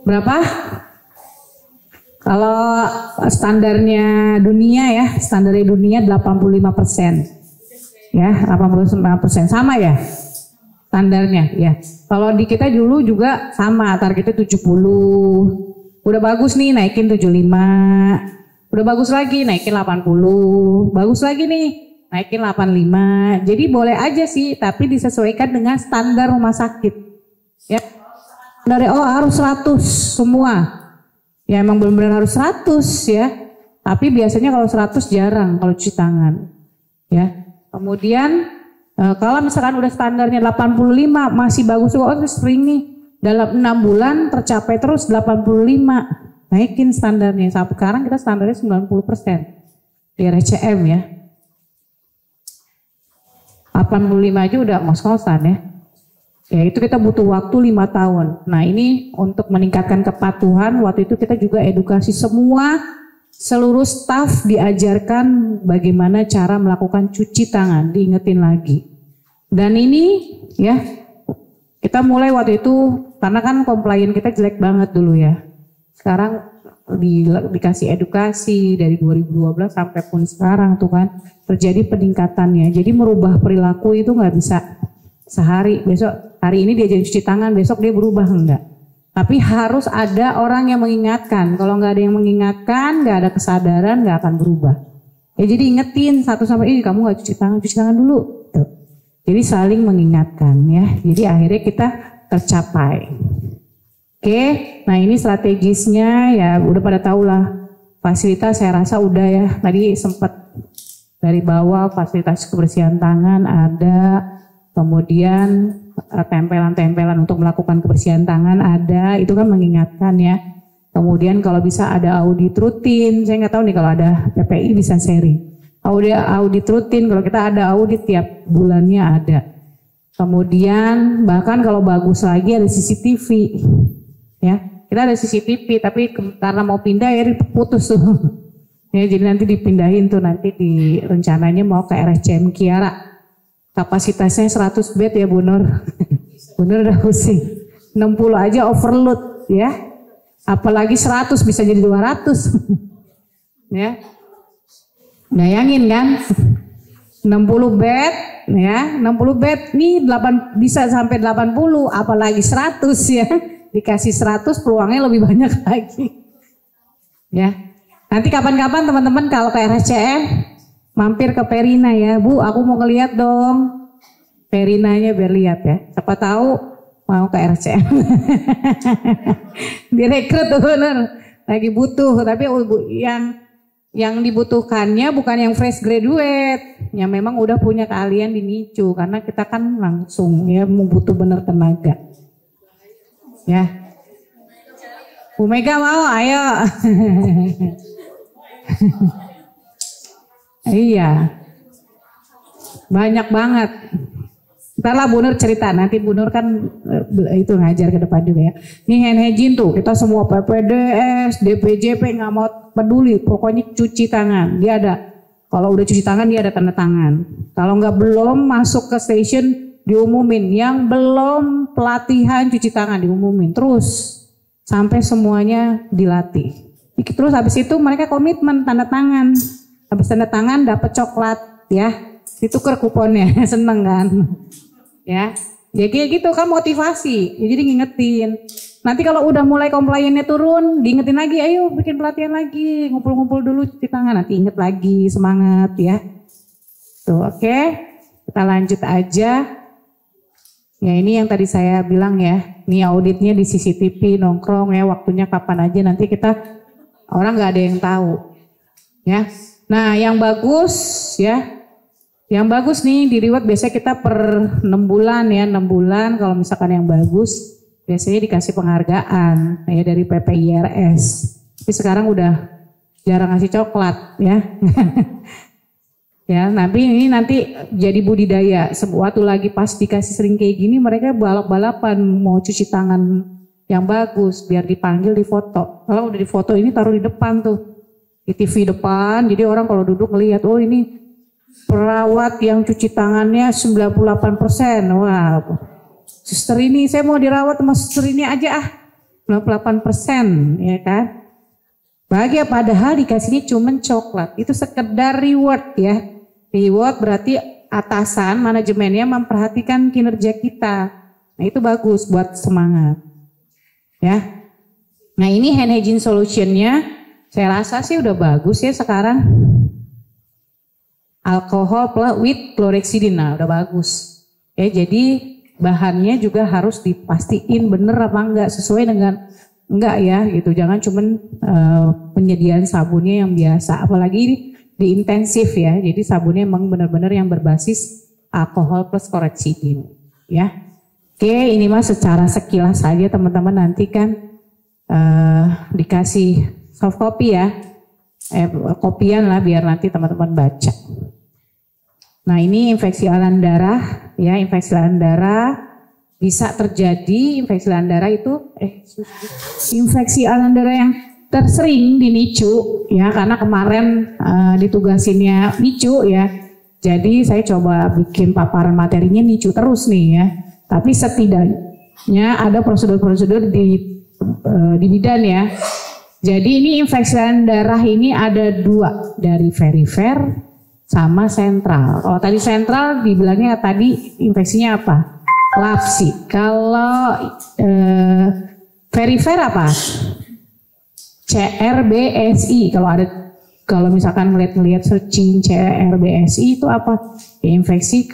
Berapa? Kalau standarnya dunia ya, standarnya dunia 85%. Ya, 85% sama ya standarnya ya. Kalau di kita dulu juga sama, targetnya 70. Udah bagus nih naikin 75. Udah bagus lagi naikin 80. Bagus lagi nih naikin 85. Jadi boleh aja sih, tapi disesuaikan dengan standar rumah sakit. Ya. Dari harus 100 semua. Ya emang benar-benar harus 100 ya. Tapi biasanya kalau 100 jarang kalau cuci tangan. Ya. Kemudian kalau misalkan udah standarnya 85 masih bagus, sering nih dalam 6 bulan tercapai terus 85. Naikin standarnya. Sampai sekarang kita standarnya 90% di RCM ya. 85 aja udah ngos-ngosan ya. Ya itu kita butuh waktu 5 tahun. Nah ini untuk meningkatkan kepatuhan, waktu itu kita juga edukasi semua, seluruh staf diajarkan bagaimana cara melakukan cuci tangan, diingetin lagi. Dan ini ya, kita mulai waktu itu, karena kan komplain kita jelek banget dulu ya. Sekarang dikasih edukasi dari 2012 sampai pun sekarang tuh kan, terjadi peningkatannya. Jadi merubah perilaku itu nggak bisa sehari, besok hari ini dia jadi cuci tangan, besok dia berubah, enggak. Tapi harus ada orang yang mengingatkan. Kalau nggak ada yang mengingatkan, nggak ada kesadaran, nggak akan berubah. Ya jadi ingetin satu sama ini, kamu nggak cuci tangan dulu. Tuh. Jadi saling mengingatkan ya. Jadi akhirnya kita tercapai. Oke, nah ini strategisnya ya udah pada tahu lah. Fasilitas saya rasa udah ya. Tadi sempat dari bawah fasilitas kebersihan tangan ada. Kemudian tempelan-tempelan untuk melakukan kebersihan tangan ada, itu kan mengingatkan ya. Kemudian kalau bisa ada audit rutin, saya nggak tahu nih kalau ada PPI bisa sharing. Audit rutin, kalau kita ada audit tiap bulannya ada. Kemudian bahkan kalau bagus lagi ada CCTV, ya kita ada CCTV, tapi karena mau pindah ya putus tuh. Ya jadi nanti dipindahin tuh nanti di rencananya mau ke RSCM Kiara. Kapasitasnya 100 bed ya Bu Nur. Bu Nur udah pusing. 60 aja overload ya. Apalagi 100 bisa jadi 200. Ya. Bayangin kan. 60 bed ya, 60 bed nih 8 bisa sampai 80 apalagi 100 ya. Dikasih 100 peluangnya lebih banyak lagi. Ya. Nanti kapan-kapan teman-teman kalau ke RSCM mampir ke Perina ya. Bu, aku mau ngeliat dong. Perinanya biar lihat ya. Siapa tahu mau ke RSCM. Direkrut tuh bener. Lagi butuh, tapi yang dibutuhkannya bukan yang fresh graduate, yang memang udah punya keahlian di NICU, karena kita kan langsung ya butuh bener tenaga. Ya, Bu Mega mau, ayo. Iya, banyak banget. Ntar lah Bu Nur cerita, nanti Bu Nur kan itu ngajar ke depan juga ya. Ini hand hygiene tuh, kita semua PPDS, DPJP nggak mau peduli, pokoknya cuci tangan. Dia ada, kalau udah cuci tangan dia ada tanda tangan. Kalau nggak belum masuk ke station diumumin, yang belum pelatihan cuci tangan diumumin. Terus sampai semuanya dilatih. Terus habis itu mereka komitmen tanda tangan. Habis tanda tangan dapat coklat ya, ditukar kuponnya, seneng kan? Ya, kayak gitu kan motivasi. Ya, jadi ngingetin. Nanti kalau udah mulai compliance-nya turun, diingetin lagi, ayo bikin pelatihan lagi, ngumpul-ngumpul dulu cuci tangan, nanti inget lagi, semangat ya. Tuh, oke. Kita lanjut aja. Ya, ini yang tadi saya bilang ya. Ini auditnya di CCTV nongkrong ya, waktunya kapan aja nanti kita orang nggak ada yang tahu. Ya. Nah, yang bagus ya. Yang bagus nih di reward biasanya kita per 6 bulan ya, 6 bulan kalau misalkan yang bagus biasanya dikasih penghargaan ya dari PPIRS. Tapi sekarang udah jarang ngasih coklat ya. Ya, nanti jadi budidaya. Waktu lagi pas dikasih sering kayak gini mereka balap-balapan mau cuci tangan yang bagus biar dipanggil di foto. Kalau udah di foto ini taruh di depan tuh. Di TV depan. Jadi orang kalau duduk ngelihat, oh ini perawat yang cuci tangannya 98%. Wah, suster ini saya mau dirawat sama suster ini aja 98% ya kan. Bahagia padahal dikasihnya cuman coklat. Itu sekedar reward ya. Reward berarti atasan manajemennya memperhatikan kinerja kita. Nah itu bagus buat semangat. Ya. Nah ini hand hygiene solutionnya saya rasa sih udah bagus ya sekarang. Alkohol plus with chlorhexidine, nah udah bagus. Ya, jadi bahannya juga harus dipastiin bener apa enggak, sesuai dengan enggak ya gitu. Jangan cuman penyediaan sabunnya yang biasa, apalagi di intensif ya. Jadi sabunnya emang benar-benar yang berbasis alkohol plus chlorhexidine ya. Oke, ini mah secara sekilas saja teman-teman, nanti kan dikasih soft copy ya. Kopian lah biar nanti teman-teman baca. Nah ini infeksi aliran darah ya, infeksi aliran darah bisa terjadi. Infeksi aliran darah itu infeksi aliran darah yang tersering di NICU ya, karena kemarin ditugasinnya NICU ya. Jadi saya coba bikin paparan materinya NICU terus nih ya. Tapi setidaknya ada prosedur-prosedur di bidan ya. Jadi ini infeksi aliran darah ini ada 2, dari perifer sama sentral. Kalau tadi sentral dibilangnya tadi infeksinya apa? Lapsi. Kalau perifer apa? CRBSI. Kalau misalkan ngeliat searching CRBSI itu apa? Ya, infeksi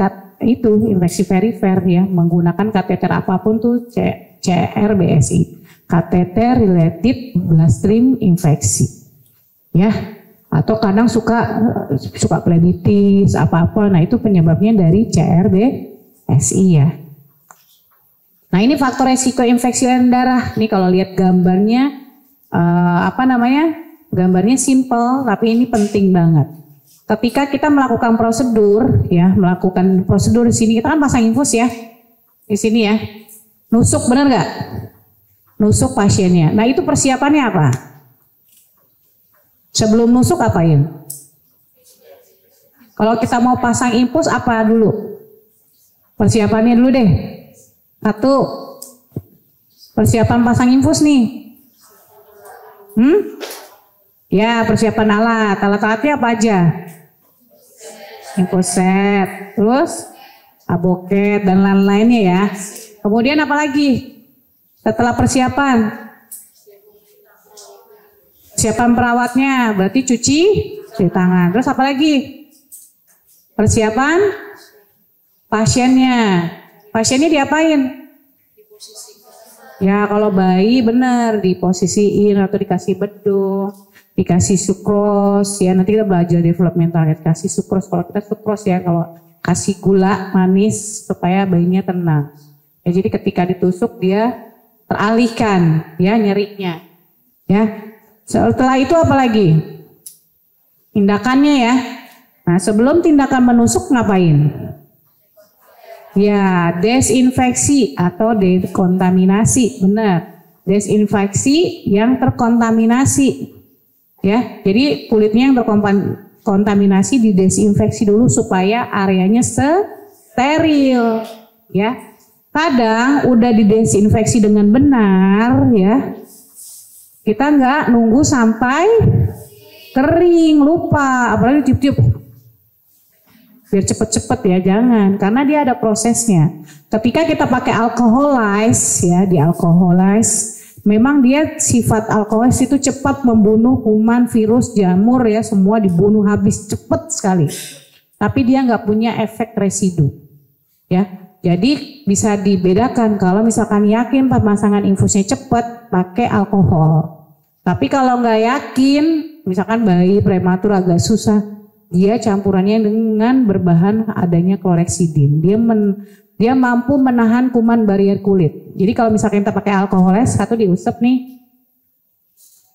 perifer ya, menggunakan kateter apapun tuh CRBSI. Catheter related bloodstream infeksi. Ya. Atau kadang suka plebitis apa-apa. Nah, itu penyebabnya dari CRBSI ya. Nah, ini faktor resiko infeksi aliran darah. Nih kalau lihat gambarnya Gambarnya simple tapi ini penting banget. Ketika kita melakukan prosedur di sini kita kan pasang infus ya. Di sini ya. Nusuk benar nggak? Nusuk pasiennya. Nah, itu persiapannya apa? Sebelum nusuk apain? Kalau kita mau pasang infus apa dulu? Persiapannya dulu deh. 1. Persiapan pasang infus nih. Ya, persiapan alat. Alat-alatnya apa aja? Infoset, terus aboket dan lain-lainnya ya. Kemudian apa lagi? Setelah persiapan perawatnya berarti cuci tangan. Terus apa lagi? Persiapan pasiennya diapain? Ya kalau bayi bener diposisiin atau dikasih bedung, dikasih sukros ya, nanti kita belajar developmental ya, dikasih sukros. Kalau kita sukros ya, kalau kasih gula manis supaya bayinya tenang ya, jadi ketika ditusuk dia teralihkan ya nyerinya ya. Setelah itu apa lagi? Tindakannya ya. Nah sebelum tindakan menusuk ngapain? Ya desinfeksi atau dekontaminasi, benar. Desinfeksi yang terkontaminasi. Ya, jadi kulitnya yang terkontaminasi didesinfeksi dulu supaya areanya steril. Ya, kadang udah didesinfeksi dengan benar, ya. Kita nggak nunggu sampai kering, lupa, apalagi tiup-tiup. Biar cepet-cepet ya, jangan, karena dia ada prosesnya. Ketika kita pakai alkoholize, ya, di alkoholize. Memang dia sifat alkoholis itu cepat membunuh kuman, virus, jamur ya, semua dibunuh habis cepat sekali. Tapi dia nggak punya efek residu, ya. Jadi bisa dibedakan kalau misalkan yakin pemasangan infusnya cepat pakai alkohol. Tapi kalau nggak yakin, misalkan bayi prematur agak susah, dia campurannya dengan berbahan adanya kloreksidin. Dia mampu menahan kuman barier kulit. Jadi kalau misalkan kita pakai alkoholes, satu diusap nih.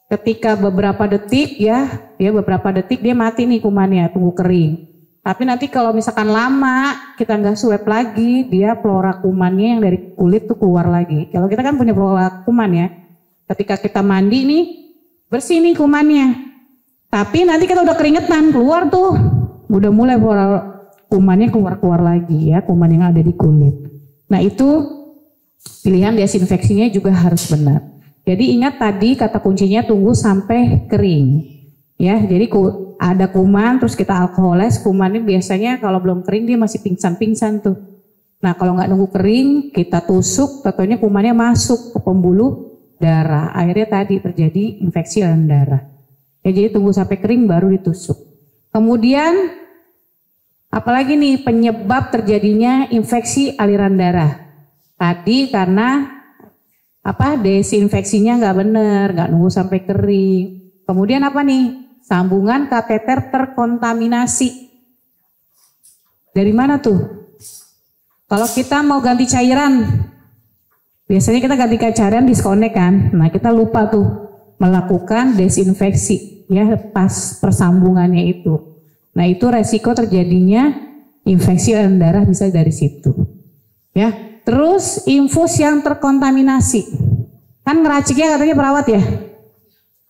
Ketika beberapa detik beberapa detik dia mati nih kumannya, tunggu kering. Tapi nanti kalau misalkan lama kita nggak swab lagi, dia flora kumannya yang dari kulit tuh keluar lagi. Kalau kita kan punya flora kuman ya. Ketika kita mandi nih, bersih nih kumannya. Tapi nanti kita udah keringetan, keluar tuh. Udah mulai flora kumannya keluar lagi ya, kuman yang ada di kulit. Nah itu pilihan desinfeksinya juga harus benar. Jadi ingat tadi kata kuncinya tunggu sampai kering. Ya, jadi ada kuman terus kita alkoholes, kuman ini biasanya kalau belum kering dia masih pingsan-pingsan tuh. Nah kalau nggak nunggu kering kita tusuk, tentunya kumannya masuk ke pembuluh darah. Akhirnya tadi terjadi infeksi dalam darah. Ya, jadi tunggu sampai kering baru ditusuk. Kemudian apalagi nih penyebab terjadinya infeksi aliran darah. Tadi karena desinfeksinya nggak benar, nggak nunggu sampai kering. Kemudian apa nih? Sambungan kateter terkontaminasi. Dari mana tuh? Kalau kita mau ganti cairan, biasanya kita ganti cairan disconnect kan. Nah kita lupa tuh melakukan desinfeksi ya pas persambungannya itu. Nah itu resiko terjadinya infeksi aliran darah bisa dari situ. Ya, terus infus yang terkontaminasi. Kan ngeraciknya katanya perawat ya.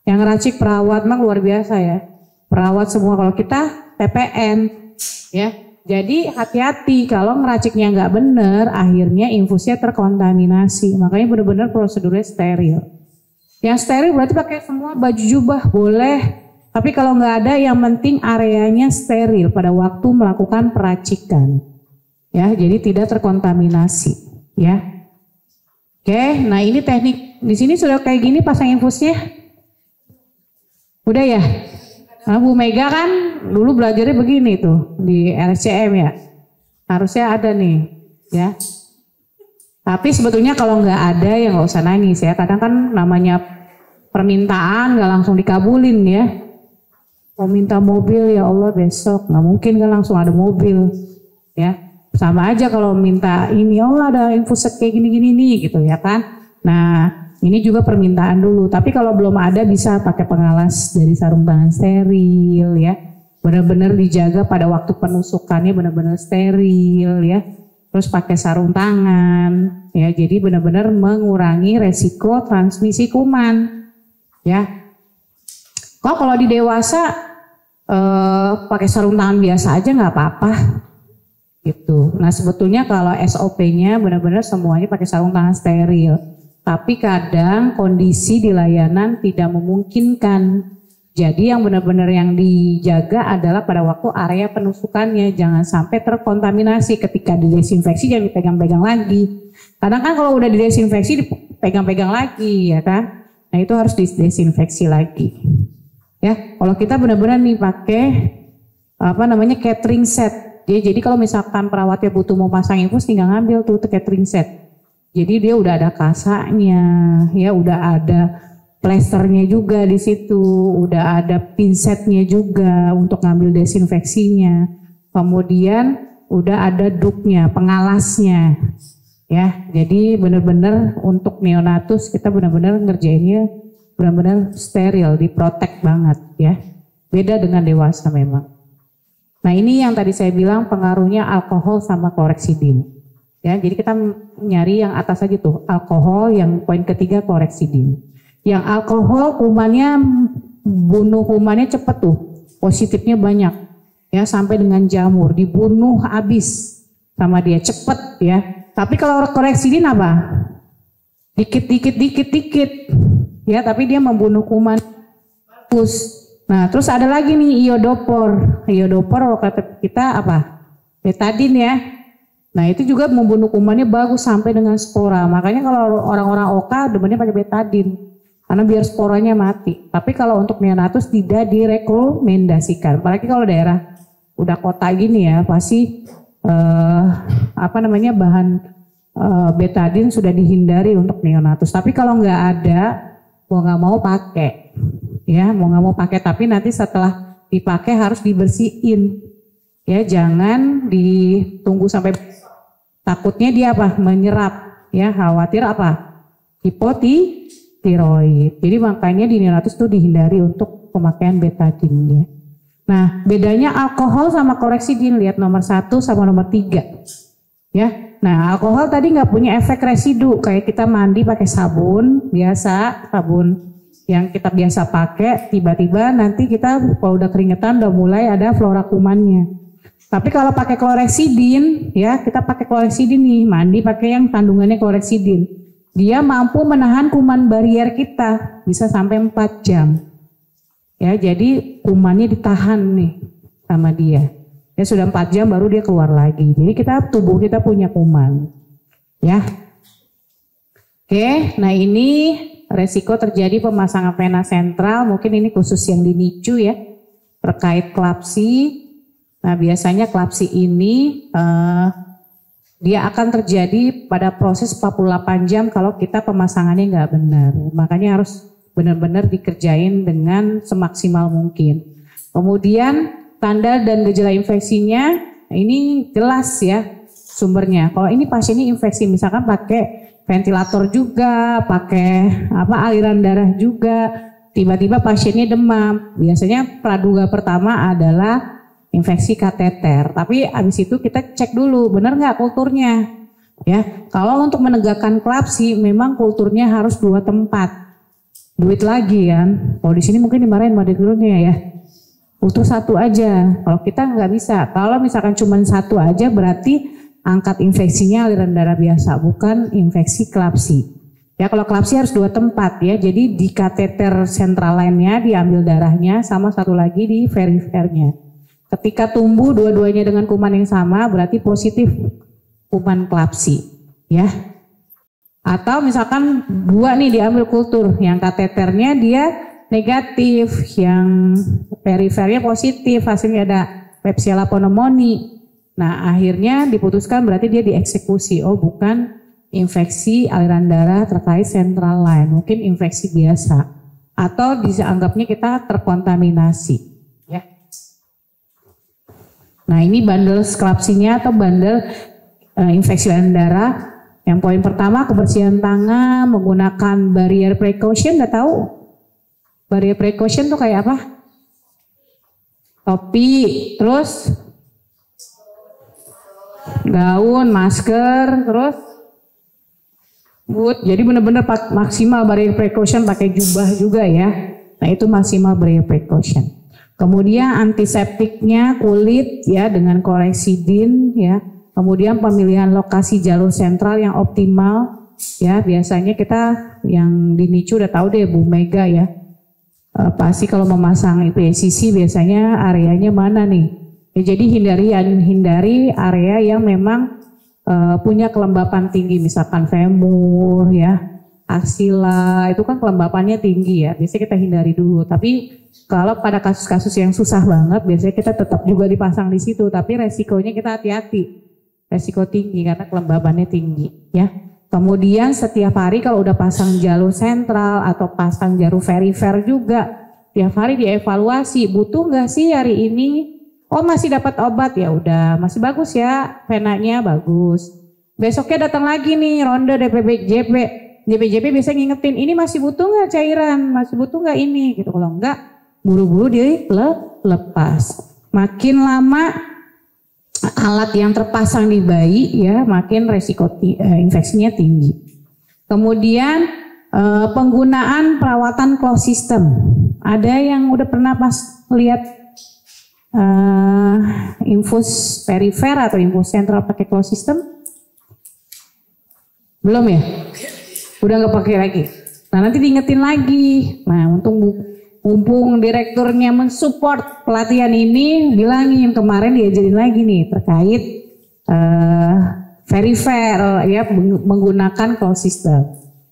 Yang ngeracik perawat mah luar biasa ya. Perawat semua, kalau kita TPN ya. Jadi hati-hati kalau ngeraciknya nggak bener, akhirnya infusnya terkontaminasi. Makanya benar-benar prosedurnya steril. Yang steril berarti pakai semua baju jubah boleh. Tapi kalau nggak ada, yang penting areanya steril pada waktu melakukan peracikan, ya. Jadi tidak terkontaminasi, ya. Oke, nah ini teknik di sini sudah kayak gini pasang infusnya, udah ya. Nah, Bu Mega kan dulu belajarnya begini tuh di RSCM ya, harusnya ada nih, ya. Tapi sebetulnya kalau nggak ada ya nggak usah nangis ya. Kadang kan namanya permintaan nggak langsung dikabulin ya. Mau minta mobil ya Allah besok, nggak mungkin kan langsung ada mobil ya. Sama aja kalau minta ini, Allah ada infuset kayak gini-gini nih gitu ya kan. Nah ini juga permintaan dulu, tapi kalau belum ada bisa pakai pengalas dari sarung tangan steril ya. Benar-benar dijaga pada waktu penusukannya benar-benar steril ya. Terus pakai sarung tangan ya, jadi benar-benar mengurangi resiko transmisi kuman ya. Kok kalau di dewasa pakai sarung tangan biasa aja nggak apa-apa gitu. Nah sebetulnya kalau SOP-nya benar-benar semuanya pakai sarung tangan steril. Tapi kadang kondisi di layanan tidak memungkinkan. Jadi yang benar-benar yang dijaga adalah pada waktu area penusukannya, jangan sampai terkontaminasi. Ketika didesinfeksi jangan dipegang-pegang lagi. Kadang kan kalau udah didesinfeksi dipegang-pegang lagi ya kan. Nah itu harus didesinfeksi lagi. Ya, kalau kita benar-benar nih pakai catering set. Jadi kalau misalkan perawatnya butuh mau pasang infus tinggal ngambil tuh catering set. Jadi dia udah ada kasanya, ya udah ada plasternya juga di situ, udah ada pinsetnya juga untuk ngambil desinfeksinya. Kemudian udah ada duknya, pengalasnya. Ya, jadi benar-benar untuk neonatus kita benar-benar ngerjainnya benar-benar steril, diprotek banget ya. Beda dengan dewasa memang. Nah, ini yang tadi saya bilang pengaruhnya alkohol sama kloreksidin. Ya, jadi kita nyari yang atas aja tuh, alkohol, yang poin ketiga kloreksidin. Yang alkohol kumannya, bunuh kumannya cepet tuh, positifnya banyak ya, sampai dengan jamur dibunuh habis sama dia cepet ya. Tapi kalau kloreksidin apa? Dikit ya, tapi dia membunuh kuman bagus. Nah terus ada lagi nih iodopor kalau kata kita apa? Betadin ya. Nah itu juga membunuh kumannya bagus sampai dengan spora. Makanya kalau orang-orang oka demennya pakai betadin. Karena biar sporanya mati. Tapi kalau untuk neonatus tidak direkomendasikan. Apalagi kalau daerah udah kota gini ya, pasti bahan betadin sudah dihindari untuk neonatus. Tapi kalau nggak ada, mau nggak mau pakai, ya mau nggak mau pakai. Tapi nanti setelah dipakai harus dibersihin, ya jangan ditunggu sampai takutnya dia menyerap, ya khawatir hipotiroid. Jadi makanya di neonatus itu dihindari untuk pemakaian betadin ya. Nah bedanya alkohol sama kloreksidin, lihat nomor 1 sama nomor 3 ya. Nah alkohol tadi nggak punya efek residu kayak kita mandi pakai sabun biasa, sabun yang kita biasa pakai, tiba-tiba nanti kita kalau udah keringetan udah mulai ada flora kumannya. Tapi kalau pakai kloreksidin ya, kita pakai kloreksidin nih, mandi pakai yang kandungannya kloreksidin. Dia mampu menahan kuman barier kita bisa sampai 4 jam. Ya, jadi kumannya ditahan nih sama dia. Ya sudah 4 jam baru dia keluar lagi. Jadi tubuh kita punya kuman. Ya. Oke, nah ini resiko terjadi pemasangan vena sentral, mungkin ini khusus yang di NICU ya. Terkait klapsi. Nah, biasanya klapsi ini dia akan terjadi pada proses 48 jam kalau kita pemasangannya nggak benar. Makanya harus benar-benar dikerjain dengan semaksimal mungkin. Kemudian tanda dan gejala infeksinya ini jelas ya sumbernya. Kalau ini pasiennya infeksi misalkan pakai ventilator juga, pakai aliran darah juga, tiba-tiba pasiennya demam. Biasanya praduga pertama adalah infeksi kateter. Tapi abis itu kita cek dulu benar nggak kulturnya. Ya, kalau untuk menegakkan klapsi memang kulturnya harus 2 tempat. Duit lagi kan. Kalau di sini mungkin dimarahin madegurnya ya. Butuh 1 aja. Kalau kita nggak bisa. Kalau misalkan cuma 1 aja berarti angkat infeksinya aliran darah biasa, bukan infeksi klapsi. Ya kalau klapsi harus 2 tempat ya. Jadi di kateter sentral lainnya diambil darahnya, sama 1 lagi di perifernya. Ketika tumbuh dua-duanya dengan kuman yang sama berarti positif kuman klapsi ya. Atau misalkan 2 nih diambil kultur, yang kateternya dia negatif, yang perifernya positif, hasilnya ada Klebsiella pneumoniae. Nah akhirnya diputuskan berarti dia dieksekusi, oh bukan infeksi aliran darah terkait central line, mungkin infeksi biasa. Atau dianggapnya kita terkontaminasi ya. Nah ini bandel klapsinya atau bandel infeksi aliran darah. Yang poin pertama kebersihan tangan menggunakan barrier precaution, udah tahu? Barrier precaution tuh kayak apa? Topi, terus gaun, masker, terus boot. Jadi benar-benar maksimal barrier precaution, pakai jubah juga ya. Nah itu maksimal barrier precaution. Kemudian antiseptiknya kulit ya dengan kloreksidin ya. Kemudian pemilihan lokasi jalur sentral yang optimal ya, biasanya kita yang di NICU udah tahu deh Bu Mega ya. pasti kalau memasang IPCC biasanya areanya mana nih? Ya, jadi hindari area yang memang punya kelembapan tinggi, misalkan femur ya, aksila, itu kan kelembapannya tinggi ya, biasanya kita hindari dulu. Tapi kalau pada kasus-kasus yang susah banget, biasanya kita tetap juga dipasang di situ, tapi resikonya kita hati-hati, resiko tinggi karena kelembabannya tinggi ya. Kemudian setiap hari kalau udah pasang jalur sentral atau pasang jalur perifer juga, tiap hari dievaluasi, butuh nggak sih hari ini? Oh masih dapat obat, ya udah masih bagus ya, penanya bagus. Besoknya datang lagi nih ronde DPJP. DPJP biasanya ngingetin, ini masih butuh nggak cairan, masih butuh nggak ini gitu. Kalau enggak, buru-buru dilepas. Makin lama alat yang terpasang di bayi ya, makin resiko infeksinya tinggi. Kemudian penggunaan perawatan closed system. Ada yang udah pernah pas lihat infus perifer atau infus sentral pakai closed system? Belum ya? Udah nggak pakai lagi. Nah nanti diingetin lagi. Nah mumpung direkturnya mensupport pelatihan ini, bilangin kemarin diajarin lagi nih terkait perifer ya, menggunakan closed system.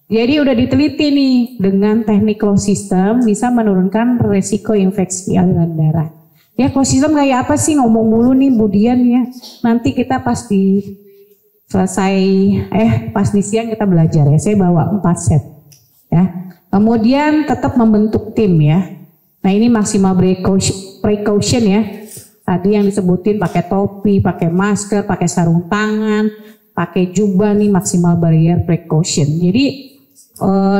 Jadi udah diteliti nih dengan teknik closed system bisa menurunkan resiko infeksi aliran darah. Ya closed system kayak apa sih, ngomong mulu nih Budian ya. Nanti kita pas di siang kita belajar ya. Saya bawa 4 set ya. Kemudian tetap membentuk tim ya. Nah ini maksimal precaution ya. Tadi yang disebutin pakai topi, pakai masker, pakai sarung tangan, pakai jubah nih maksimal barrier precaution. Jadi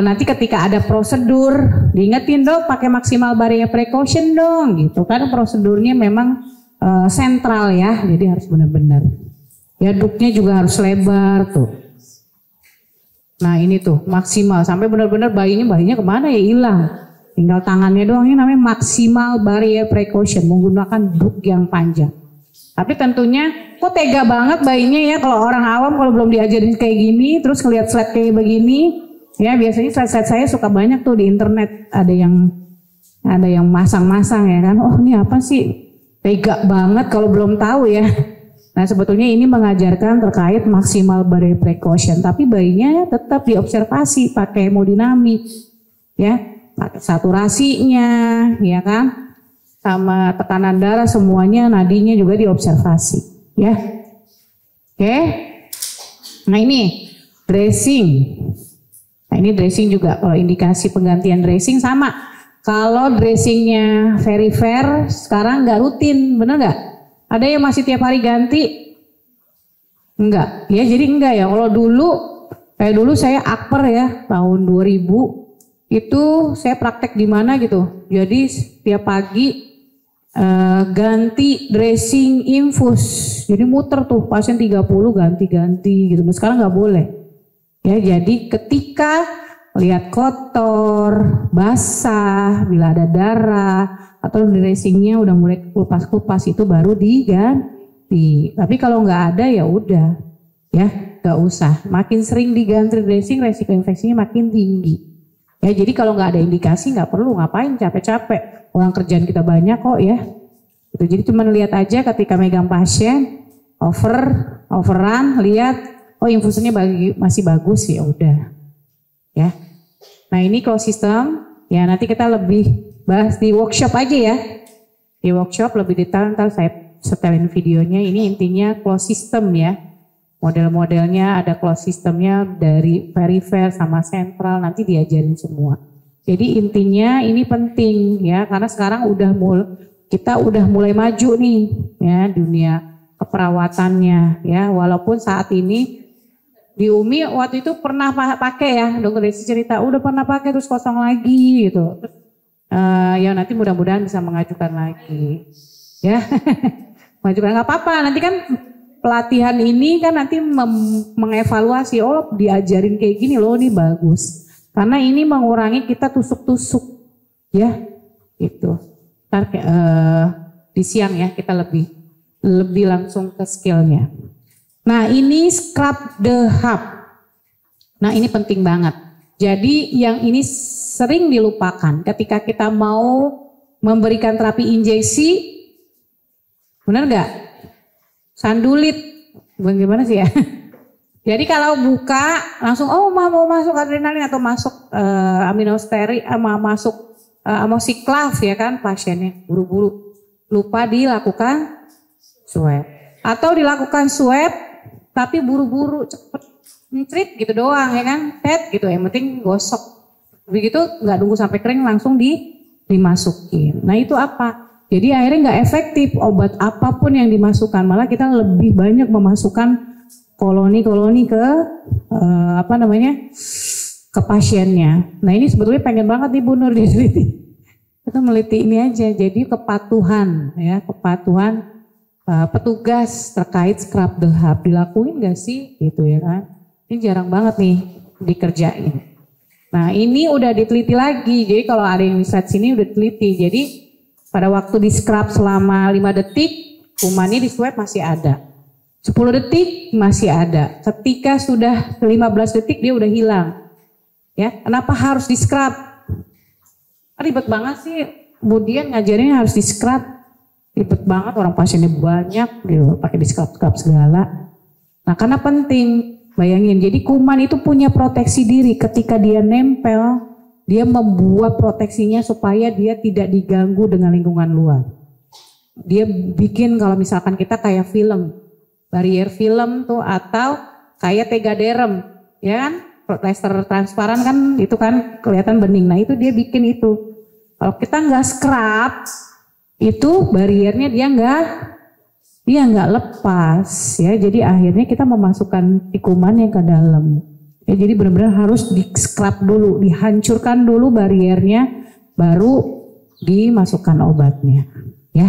nanti ketika ada prosedur diingetin dong pakai maksimal barrier precaution dong gitu kan, prosedurnya memang sentral ya, jadi harus benar-benar ya, duknya juga harus lebar tuh. Nah ini tuh maksimal sampai benar-benar bayinya kemana ya, hilang, tinggal tangannya doang. Ini namanya maksimal barrier precaution, menggunakan duk yang panjang. Tapi tentunya kok tega banget bayinya ya, kalau orang awam kalau belum diajarin kayak gini terus ngeliat slide kayak begini. Ya biasanya slide saya suka banyak tuh di internet, ada yang masang-masang ya kan. Oh ini apa sih, tega banget kalau belum tahu ya. Nah sebetulnya ini mengajarkan terkait maksimal barrier precaution, tapi bayinya tetap diobservasi pakai hemodinamik ya, pakai saturasinya ya kan, sama tekanan darah semuanya, nadinya juga diobservasi ya. Oke. Nah ini dressing. Nah ini dressing juga, kalau indikasi penggantian dressing sama. Kalau dressingnya perifer sekarang nggak rutin, bener nggak? Ada yang masih tiap hari ganti? Enggak, ya jadi enggak ya. Kalau dulu saya akper ya tahun 2000 itu saya praktek di mana gitu. Jadi tiap pagi ganti dressing infus. Jadi muter tuh pasien 30 ganti-ganti gitu. Sekarang nggak boleh. Ya, jadi ketika lihat kotor, basah, bila ada darah atau dressingnya udah mulai kelupas-kelupas itu baru diganti. Tapi kalau nggak ada ya udah, ya nggak usah. Makin sering diganti dressing, resiko infeksinya makin tinggi. Ya, jadi kalau nggak ada indikasi nggak perlu ngapain capek-capek. Orang kerjaan kita banyak kok ya. Gitu. Jadi cuma lihat aja ketika megang pasien, overrun, lihat. Oh infusnya masih bagus ya udah ya. Nah ini closed system ya, nanti kita lebih bahas di workshop aja ya. Di workshop lebih detail ntar saya setelin videonya. Ini intinya closed system ya. Model-modelnya ada closed systemnya dari perifer sama sentral, nanti diajarin semua. Jadi intinya ini penting ya, karena sekarang kita udah mulai maju nih ya dunia keperawatannya ya. Walaupun saat ini di UMI waktu itu pernah pakai ya, dokter Desi cerita udah pernah pakai terus kosong lagi gitu. Ya nanti mudah-mudahan bisa mengajukan lagi ya. Mengajukan nggak apa-apa, nanti kan pelatihan ini kan nanti mengevaluasi, oh diajarin kayak gini loh, ini bagus. Karena ini mengurangi kita tusuk-tusuk ya gitu. Ntar di siang ya kita lebih langsung ke skillnya. Nah ini scrub the hub. Nah ini penting banget. Jadi yang ini sering dilupakan ketika kita mau memberikan terapi injeksi, benar nggak? Sandulit, bagaimana sih ya? Jadi kalau buka langsung mau masuk adrenalin atau masuk aminosteroid, masuk amoxiclav ya kan, pasiennya buru-buru lupa dilakukan swab atau dilakukan swab tapi buru-buru cepet treat gitu doang ya kan, gitu, yang penting gosok begitu, nggak nunggu sampai kering langsung dimasukin. Nah itu apa? Jadi akhirnya nggak efektif obat apapun yang dimasukkan, malah kita lebih banyak memasukkan koloni-koloni ke ke pasiennya. Nah ini sebetulnya pengen banget nih Bu Nur diteliti. Kita meliti ini aja, jadi kepatuhan ya, kepatuhan petugas terkait scrub the hub dilakuin gak sih gitu ya kan? Ini jarang banget nih dikerjain. Nah ini udah diteliti lagi, jadi kalau ada yang di slide sini udah diteliti. Jadi pada waktu di scrub selama 5 detik, kumannya di swab masih ada. 10 detik masih ada. Ketika sudah 15 detik dia udah hilang. Ya, kenapa harus di scrub? Ribet banget sih, kemudian ngajarinnya harus di scrub. Ribet banget, orang pasiennya banyak, gitu, pakai di scrub segala. Nah karena penting. Bayangin, jadi kuman itu punya proteksi diri, ketika dia nempel, dia membuat proteksinya supaya dia tidak diganggu dengan lingkungan luar. Dia bikin kalau misalkan kita kayak film, barrier film tuh atau kayak tegaderm, ya kan? Plester transparan kan, itu kan kelihatan bening. Nah itu dia bikin itu. Kalau kita nggak scrub, itu barriernya dia nggak lepas ya, jadi akhirnya kita memasukkan kuman yang ke dalam ya, jadi benar-benar harus di scrub dulu, dihancurkan dulu bariernya, baru dimasukkan obatnya ya.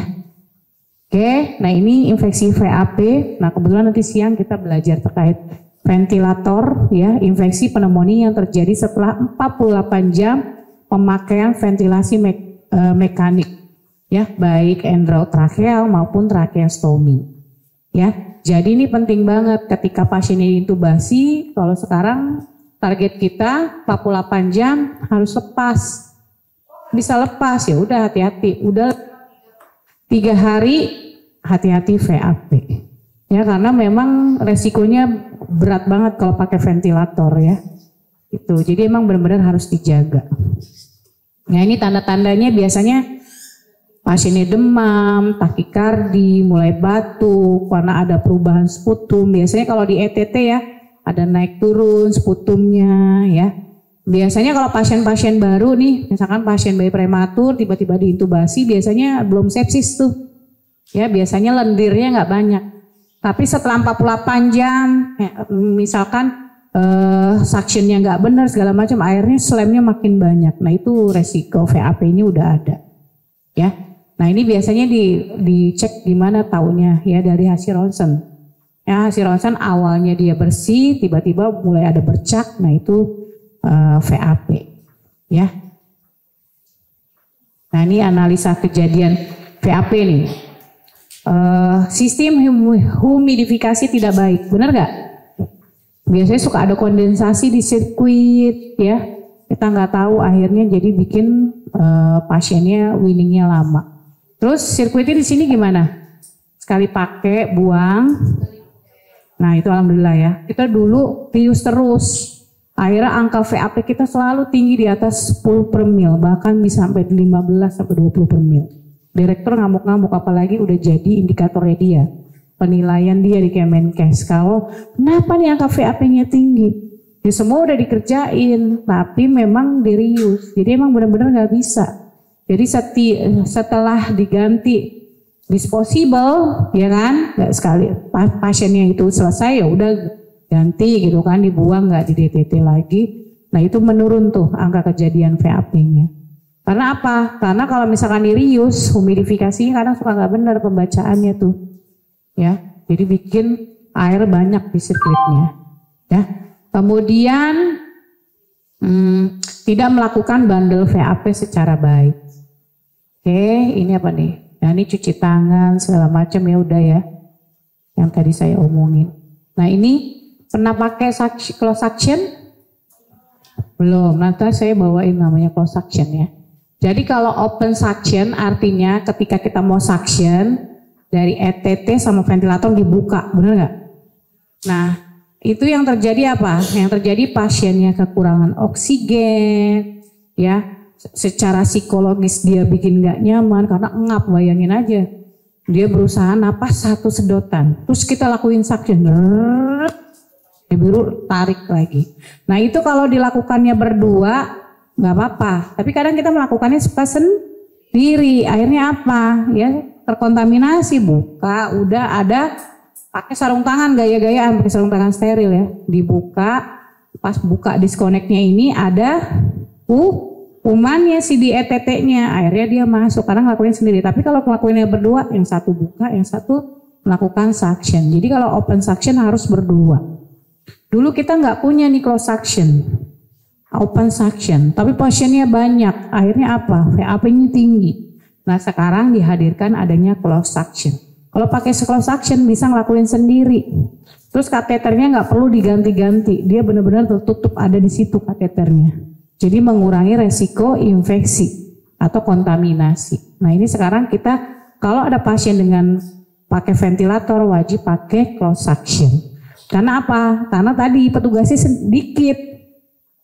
Oke, nah ini infeksi VAP. Nah kebetulan nanti siang kita belajar terkait ventilator ya, infeksi pneumonia yang terjadi setelah 48 jam pemakaian ventilasi mekanik ya, baik endotracheal maupun tracheostomi ya. Jadi ini penting banget ketika pasien diintubasi. Kalau sekarang target kita 48 jam harus lepas, bisa lepas ya udah hati-hati, udah 3 hari hati-hati VAP ya, karena memang resikonya berat banget kalau pakai ventilator ya itu. Jadi emang benar-benar harus dijaga. Nah ini tanda-tandanya biasanya pasiennya demam, takikardi, mulai batuk, karena ada perubahan sputum. Biasanya kalau di ETT ya, ada naik turun sputumnya ya. Biasanya kalau pasien-pasien baru nih, misalkan pasien bayi prematur, tiba-tiba diintubasi, biasanya belum sepsis tuh. Ya biasanya lendirnya nggak banyak. Tapi setelah 48 jam, ya, misalkan suctionnya nggak benar, segala macam, airnya slamnya makin banyak. Nah itu resiko VAP-nya udah ada. Ya. Nah ini biasanya dicek di mana taunya ya, dari hasil ronsen. Ya hasil ronsen awalnya dia bersih, tiba-tiba mulai ada bercak, nah itu VAP ya. Nah ini analisa kejadian VAP nih. Sistem humidifikasi tidak baik, benar nggak? Biasanya suka ada kondensasi di sirkuit ya. Kita nggak tahu, akhirnya jadi bikin pasiennya winningnya lama. Terus sirkuitnya di sini gimana? Sekali pakai, buang. Nah itu alhamdulillah ya. Kita dulu rius terus. Akhirnya angka VAP kita selalu tinggi di atas 10 per mil. Bahkan bisa sampai 15 sampai 20 per mil. Direktur ngamuk-ngamuk, apalagi udah jadi indikatornya dia. Penilaian dia di Kemenkes. Kalau kenapa nih angka VAP-nya tinggi? Ya semua udah dikerjain, tapi memang dirius. Jadi emang benar-benar nggak bisa. Jadi setelah diganti disposable, ya kan, nggak sekali pasiennya itu selesai ya udah ganti gitu kan, dibuang, nggak di DTT lagi. Nah itu menurun tuh angka kejadian VAP-nya. Karena apa? Karena kalau misalkan di reuse, humidifikasinya kadang suka nggak benar pembacaannya tuh, ya. Jadi bikin air banyak di sirkuitnya, ya. Kemudian tidak melakukan bundle VAP secara baik. Oke, ini apa nih? Nah ini cuci tangan segala macam ya udah ya, yang tadi saya omongin. Nah ini pernah pakai close suction? Belum, nanti saya bawain namanya close suction ya. Jadi kalau open suction artinya ketika kita mau suction dari ETT sama ventilator dibuka, benar nggak? Nah, itu yang terjadi apa? Yang terjadi pasiennya kekurangan oksigen, ya. Secara psikologis dia bikin nggak nyaman karena engap, bayangin aja. Dia berusaha napas satu sedotan, terus kita lakuin suction, dia biru tarik lagi. Nah itu kalau dilakukannya berdua nggak apa-apa, tapi kadang kita melakukannya sendiri, akhirnya apa? Ya terkontaminasi, buka, udah ada pakai sarung tangan gaya-gayaan, pakai sarung tangan steril ya, dibuka, pas buka disconnectnya ini ada kumannya si di ETT-nya, akhirnya dia masuk karena ngelakuin sendiri. Tapi kalau ngelakuinnya berdua, yang satu buka, yang satu melakukan suction. Jadi kalau open suction harus berdua. Dulu kita nggak punya nih close suction, open suction, tapi pasiennya banyak, akhirnya apa? VAP-nya tinggi. Nah sekarang dihadirkan adanya close suction. Kalau pakai close suction bisa ngelakuin sendiri. Terus kateternya nggak perlu diganti-ganti, dia benar-benar tertutup ada di situ kateternya. Jadi mengurangi resiko infeksi atau kontaminasi. Nah ini sekarang kita kalau ada pasien dengan pakai ventilator wajib pakai close suction. Karena apa? Karena tadi petugasnya sedikit,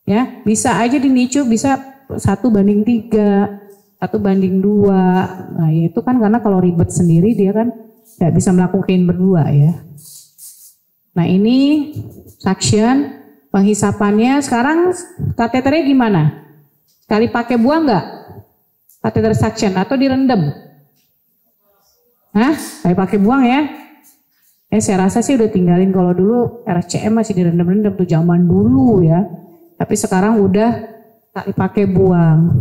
ya bisa aja di NICU bisa 1:3, 1:2. Nah itu kan karena kalau ribet sendiri dia kan tidak bisa melakukan berdua ya. Nah ini suction. Penghisapannya sekarang kateternya gimana? Sekali pakai buang nggak? Kateter suction atau direndam? Hah? Sekali pakai buang ya? Saya rasa sih udah tinggalin, kalau dulu RCM masih direndam-rendam tuh zaman dulu ya. Tapi sekarang udah sekali pakai buang.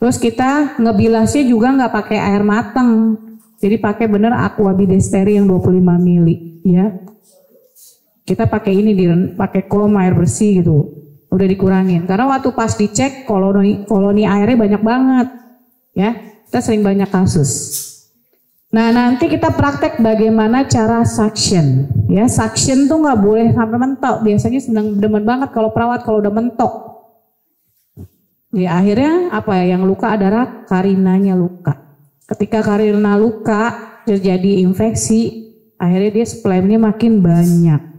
Terus kita ngebilasnya juga nggak pakai air mateng. Jadi pakai bener aqua bidesteri yang 25 mili ya. Kita pakai ini, pakai kolom air bersih gitu, udah dikurangin. Karena waktu pas dicek koloni airnya banyak banget, ya. Kita sering banyak kasus. Nah nanti kita praktek bagaimana cara suction, ya. Suction tuh nggak boleh sampai mentok. Biasanya senang demen banget kalau perawat kalau udah mentok. Ya akhirnya apa ya? Yang luka adalah karinanya luka. Ketika karina luka terjadi infeksi, akhirnya dia splemnya makin banyak.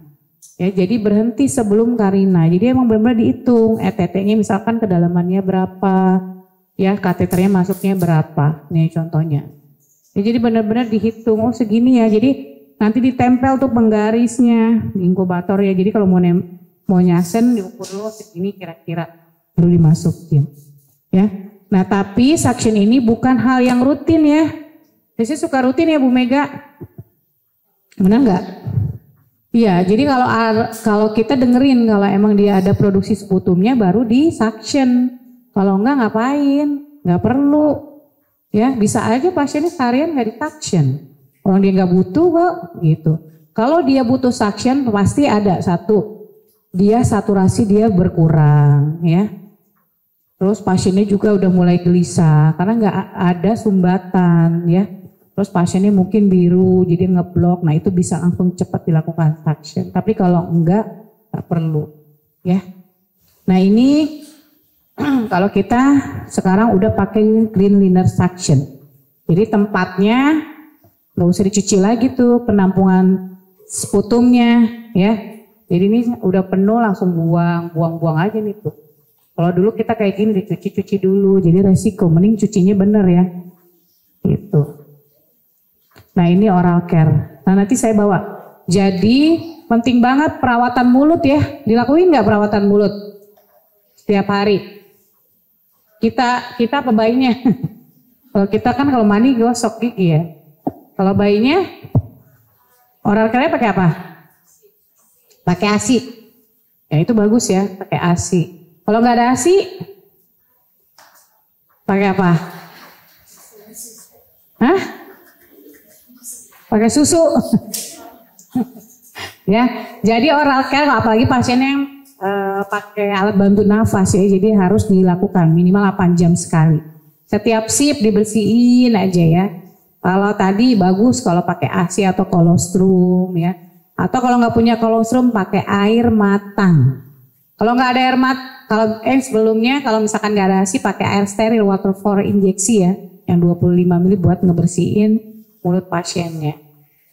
Ya, jadi berhenti sebelum karina. Jadi emang benar-benar dihitung ETT-nya misalkan kedalamannya berapa, ya kateternya masuknya berapa. Nih contohnya. Ya, jadi benar-benar dihitung. Oh segini ya. Jadi nanti ditempel tuh penggarisnya di inkubator ya. Jadi kalau mau nyasen diukur dulu segini kira-kira baru dimasukin. Ya. Nah tapi suction ini bukan hal yang rutin ya. Biasanya suka rutin ya Bu Mega. Benar nggak? Iya, jadi kalau kita dengerin kalau emang dia ada produksi sputumnya baru di suction. Kalau enggak ngapain? Nggak perlu. Ya, bisa aja pasiennya seharian nggak di suction. Orang dia nggak butuh kok, gitu. Kalau dia butuh suction pasti ada satu, dia saturasi dia berkurang, ya. Terus pasiennya juga udah mulai gelisah karena nggak ada sumbatan, ya. Terus pasiennya mungkin biru, jadi ngeblok. Nah itu bisa langsung cepat dilakukan suction. Tapi kalau enggak, tak perlu. Ya. Nah ini kalau kita sekarang udah pakai clean liner suction. Jadi tempatnya nggak usah dicuci lagi tuh penampungan sputumnya. Ya. Jadi ini udah penuh langsung buang aja nih tuh. Kalau dulu kita kayak gini dicuci dulu. Jadi resiko, mending cucinya bener ya. Gitu. Nah ini oral care. Nah nanti saya bawa. Jadi penting banget perawatan mulut ya. Dilakuin nggak perawatan mulut setiap hari? Kita apa bayinya? Kalau kita kan kalau mandi gosok gigi ya. Kalau bayinya oral care pakai apa? Pakai ASI. Ya itu bagus ya, pakai ASI. Kalau nggak ada ASI, pakai apa? Hah? Pakai susu. Ya, jadi oral care apalagi pasien yang pakai alat bantu nafas ya, jadi harus dilakukan minimal 8 jam sekali. Setiap sip dibersihin aja ya. Kalau tadi bagus kalau pakai ASI atau kolostrum ya. Atau kalau nggak punya kolostrum pakai air matang. Kalau nggak ada air kalau sebelumnya kalau misalkan nggak ada ASI pakai air steril water for injeksi ya, yang 25 ml buat ngebersihin mulut pasiennya.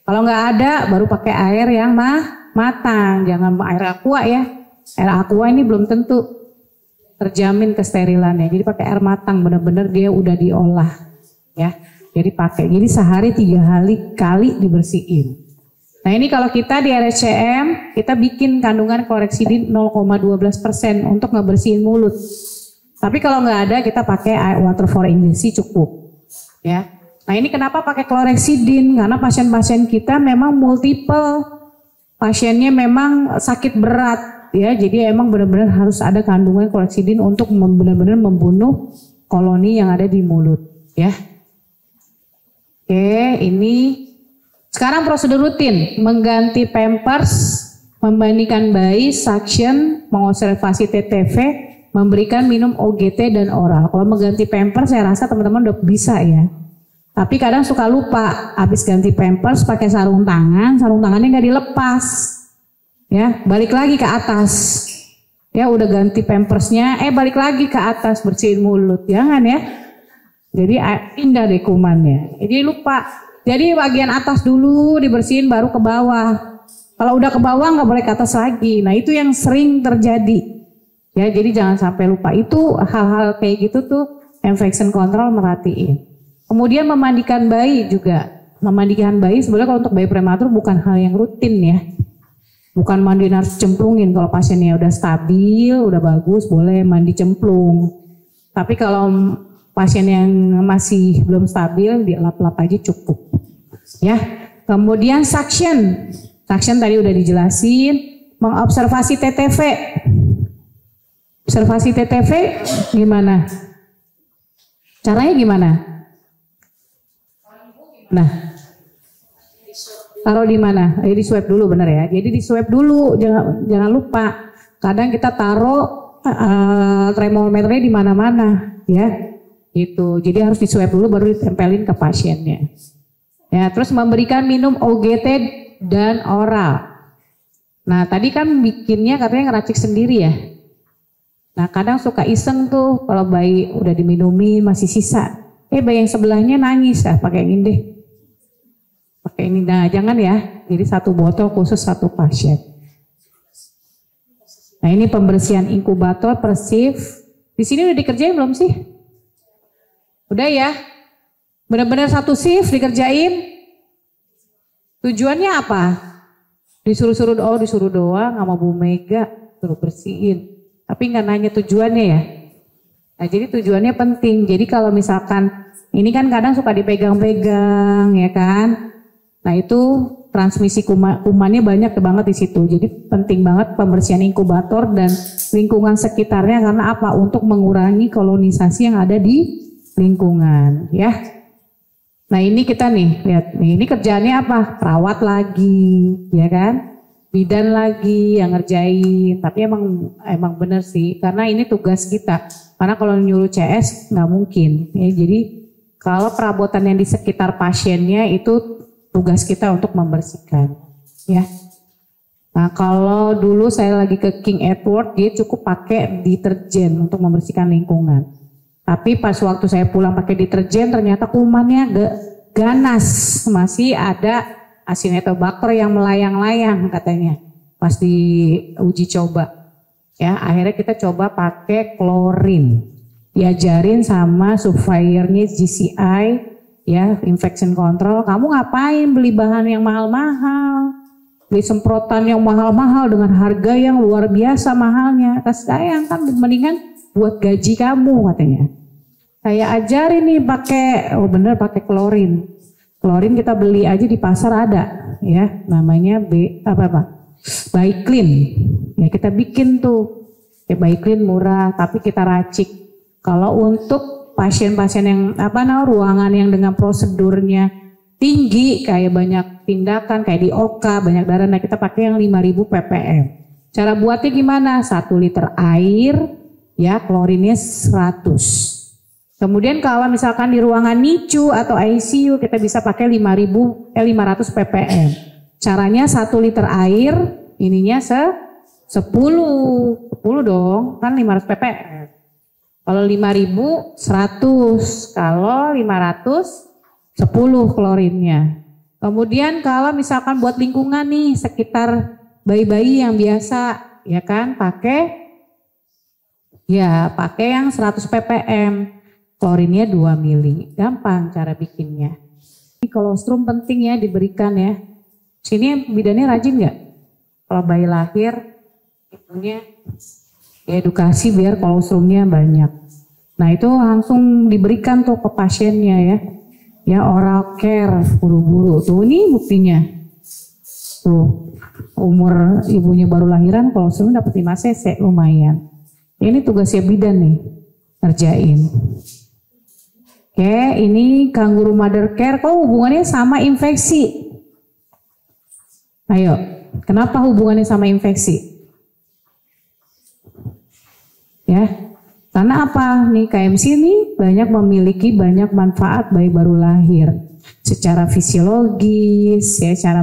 Kalau nggak ada baru pakai air yang matang, jangan air aqua ya. Air aqua ini belum tentu terjamin kesterilannya. Jadi pakai air matang, benar-benar dia udah diolah ya. Jadi pakai, jadi sehari 3 kali dibersihin. Nah ini kalau kita di RSCM, kita bikin kandungan kloreksidin 0,12% untuk ngebersihin mulut. Tapi kalau nggak ada, kita pakai water for injeksi cukup. Ya. Nah ini kenapa pakai kloreksidin? Karena pasien-pasien kita memang multiple, pasiennya memang sakit berat, ya. Jadi emang benar-benar harus ada kandungan kloreksidin untuk benar-benar membunuh koloni yang ada di mulut, ya. Oke, ini. Sekarang prosedur rutin, mengganti pampers, memandikan bayi, suction, mengobservasi TTV, memberikan minum OGT dan oral. Kalau mengganti pampers saya rasa teman-teman udah bisa ya. Tapi kadang suka lupa, habis ganti pampers pakai sarung tangannya nggak dilepas. Ya, balik lagi ke atas. Ya udah ganti pampersnya, balik lagi ke atas bersihin mulut, jangan ya. Jadi indah deh kumannya. Jadi lupa. Jadi bagian atas dulu dibersihin baru ke bawah. Kalau udah ke bawah nggak boleh ke atas lagi. Nah itu yang sering terjadi. Ya jadi jangan sampai lupa. Itu hal-hal kayak gitu tuh infection control merhatiin. Kemudian memandikan bayi juga. Memandikan bayi sebenarnya kalau untuk bayi prematur bukan hal yang rutin ya. Bukan mandi harus cemplungin. Kalau pasiennya udah stabil, udah bagus boleh mandi cemplung. Tapi kalau pasien yang masih belum stabil dilap-lap aja cukup. Ya. Kemudian suction. Suction tadi udah dijelasin, mengobservasi TTV. Observasi TTV gimana? Caranya gimana? Nah. Taruh di mana? Di swab dulu benar ya. Jadi di swab dulu, jangan lupa. Kadang kita taruh termometernya di mana-mana, ya. Itu, jadi harus diswab dulu baru ditempelin ke pasiennya. Ya, terus memberikan minum OGT dan oral. Nah, tadi kan bikinnya katanya ngeracik sendiri ya. Nah, kadang suka iseng tuh kalau bayi udah diminumi masih sisa. Bayi yang sebelahnya nangis, pakai ini deh. Pakai ini, nah jangan ya. Jadi 1 botol khusus 1 pasien. Nah, ini pembersihan inkubator persif. Di sini udah dikerjain belum sih? Udah ya, benar-benar 1 shift dikerjain. Tujuannya apa? Disuruh doang sama Bu Mega, suruh bersihin. Tapi nggak nanya tujuannya ya. Nah jadi tujuannya penting. Jadi kalau misalkan ini kan kadang suka dipegang-pegang ya kan. Nah itu transmisi kumannya banyak banget di situ. Jadi penting banget pembersihan inkubator dan lingkungan sekitarnya karena apa? Untuk mengurangi kolonisasi yang ada di lingkungan ya. Nah ini kita nih lihat nih, ini kerjaannya apa? Perawat lagi ya kan, bidan lagi yang ngerjain. Tapi emang bener sih karena ini tugas kita. Karena kalau nyuruh CS nggak mungkin ya. Jadi kalau perabotan yang di sekitar pasiennya itu tugas kita untuk membersihkan ya. Nah kalau dulu saya lagi ke King Edward dia cukup pakai deterjen untuk membersihkan lingkungan. Tapi pas waktu saya pulang pakai deterjen ternyata kumannya ganas, masih ada Acinetobacter yang melayang-layang katanya pas diuji coba. Ya, akhirnya kita coba pakai klorin. Diajarin sama suppliernya GCI ya, infection control. Kamu ngapain beli bahan yang mahal-mahal? Beli semprotan yang mahal-mahal dengan harga yang luar biasa mahalnya. Sayang kan mendingan buat gaji kamu katanya. Saya ajarin nih pakai, pakai klorin. Klorin kita beli aja di pasar ada, ya, namanya Biclean. Ya kita bikin tuh, ya Biclean murah, tapi kita racik. Kalau untuk pasien-pasien yang ruangan yang dengan prosedurnya tinggi, kayak banyak tindakan, kayak di OK, banyak darah, nah kita pakai yang 5000 ppm. Cara buatnya gimana? 1 liter air, ya klorinnya 100. Kemudian kalau misalkan di ruangan NICU atau ICU kita bisa pakai 500 ppm. Caranya 1 liter air, ininya 10 dong, kan 500 ppm. Kalau 5.000 100, kalau 500 10 klorinnya. Kemudian kalau misalkan buat lingkungan nih sekitar bayi-bayi yang biasa ya kan pakai yang 100 ppm. Klorinnya 2 mili. Gampang cara bikinnya. Ini kolostrum penting ya diberikan ya. Sini bidannya rajin nggak? Kalau bayi lahir ibunya edukasi biar kolostrumnya banyak. Nah itu langsung diberikan tuh ke pasiennya ya. Ya oral care buru-buru. Tuh ini buktinya. Tuh umur ibunya baru lahiran kolostrumnya dapat 5 cc lumayan. Ini tugasnya bidan nih ngerjain. Oke, ini kangguru mother care kok hubungannya sama infeksi? Ayo, kenapa hubungannya sama infeksi? Ya, karena apa? Nih KMC ini memiliki banyak manfaat bayi baru lahir. Secara fisiologis, ya, cara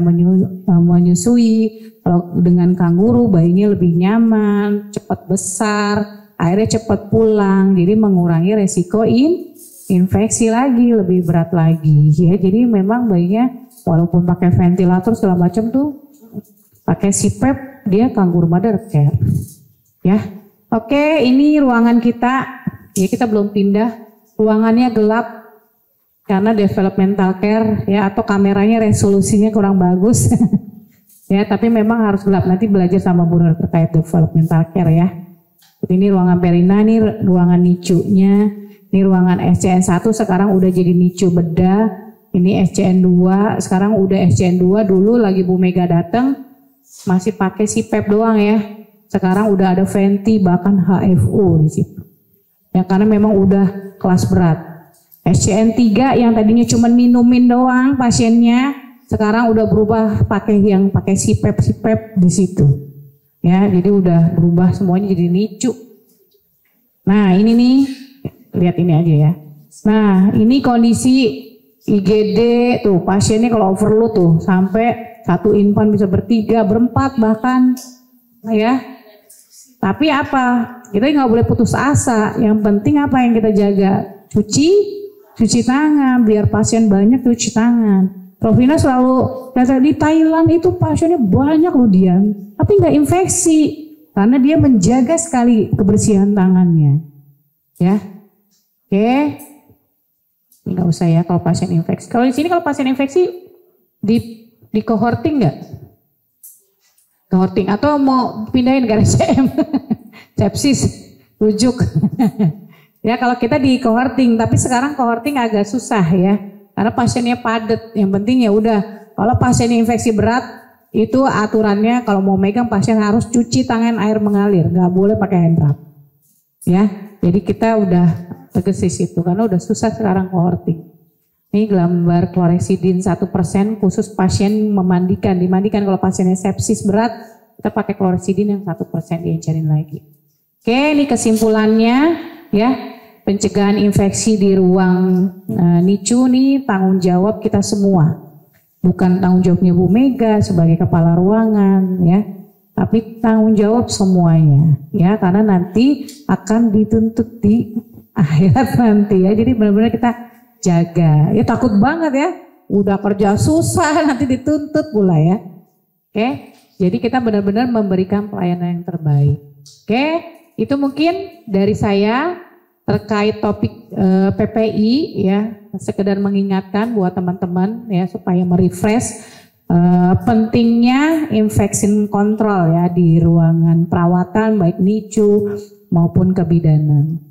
menyusui. Kalau dengan kangguru bayinya lebih nyaman, cepat besar, akhirnya cepat pulang, jadi mengurangi resiko infeksi lagi, lebih berat lagi. Ya, jadi memang bayinya walaupun pakai ventilator segala macam tuh, pakai CPAP, dia kangguru mother care. Ya, oke, ini ruangan kita. Ya, kita belum pindah. Ruangannya gelap karena developmental care, ya, atau kameranya resolusinya kurang bagus. Ya, tapi memang harus gelap. Nanti belajar sama Bu Nur terkait developmental care ya. Ini ruangan Perina, ini ruangan NICU-nya. Ini ruangan SCN1 sekarang udah jadi NICU bedah. Ini SCN2, sekarang udah SCN2. Dulu lagi Bu Mega datang masih pakai CPAP doang ya. Sekarang udah ada venti bahkan HFO di situ. Ya karena memang udah kelas berat. SCN3 yang tadinya cuma minumin doang pasiennya, sekarang udah berubah pakai CPAP di situ. Ya, jadi udah berubah semuanya jadi NICU. Nah, ini nih, lihat ini aja ya. Nah, ini kondisi IGD tuh, pasiennya kalau overload tuh sampai satu infan bisa bertiga, berempat bahkan, ya. Tapi apa? Kita nggak boleh putus asa. Yang penting apa yang kita jaga? Cuci tangan, biar pasien banyak cuci tangan. Rovina selalu kata di Thailand itu pasiennya banyak loh dia, tapi nggak infeksi karena dia menjaga sekali kebersihan tangannya. Ya, oke, nggak usah ya kalau pasien infeksi. Kalau di sini kalau pasien infeksi di cohorting nggak? Cohorting atau mau pindahin ke RCM? Sepsis, rujuk. Ya kalau kita di cohorting, tapi sekarang cohorting agak susah ya. Karena pasiennya padat, yang penting ya udah. Kalau pasiennya infeksi berat, itu aturannya kalau mau megang pasien harus cuci tangan air mengalir, nggak boleh pakai hand rub. Ya, jadi kita udah tegas di situ karena udah susah sekarang cohorting. Ini gambar chlorhexidine 1% khusus pasien dimandikan kalau pasiennya sepsis berat, kita pakai chlorhexidine yang 1% diencerin lagi. Oke, ini kesimpulannya ya. Pencegahan infeksi di ruang NICU nih tanggung jawab kita semua. Bukan tanggung jawabnya Bu Mega sebagai kepala ruangan ya, tapi tanggung jawab semuanya ya, karena nanti akan dituntut di akhirat nanti ya. Jadi benar-benar kita jaga. Ya takut banget ya, udah kerja susah nanti dituntut pula ya. Oke, jadi kita benar-benar memberikan pelayanan yang terbaik. Oke, itu mungkin dari saya. Terkait topik PPI ya, sekedar mengingatkan buat teman-teman ya supaya merefresh pentingnya infection control ya di ruangan perawatan baik NICU maupun kebidanan.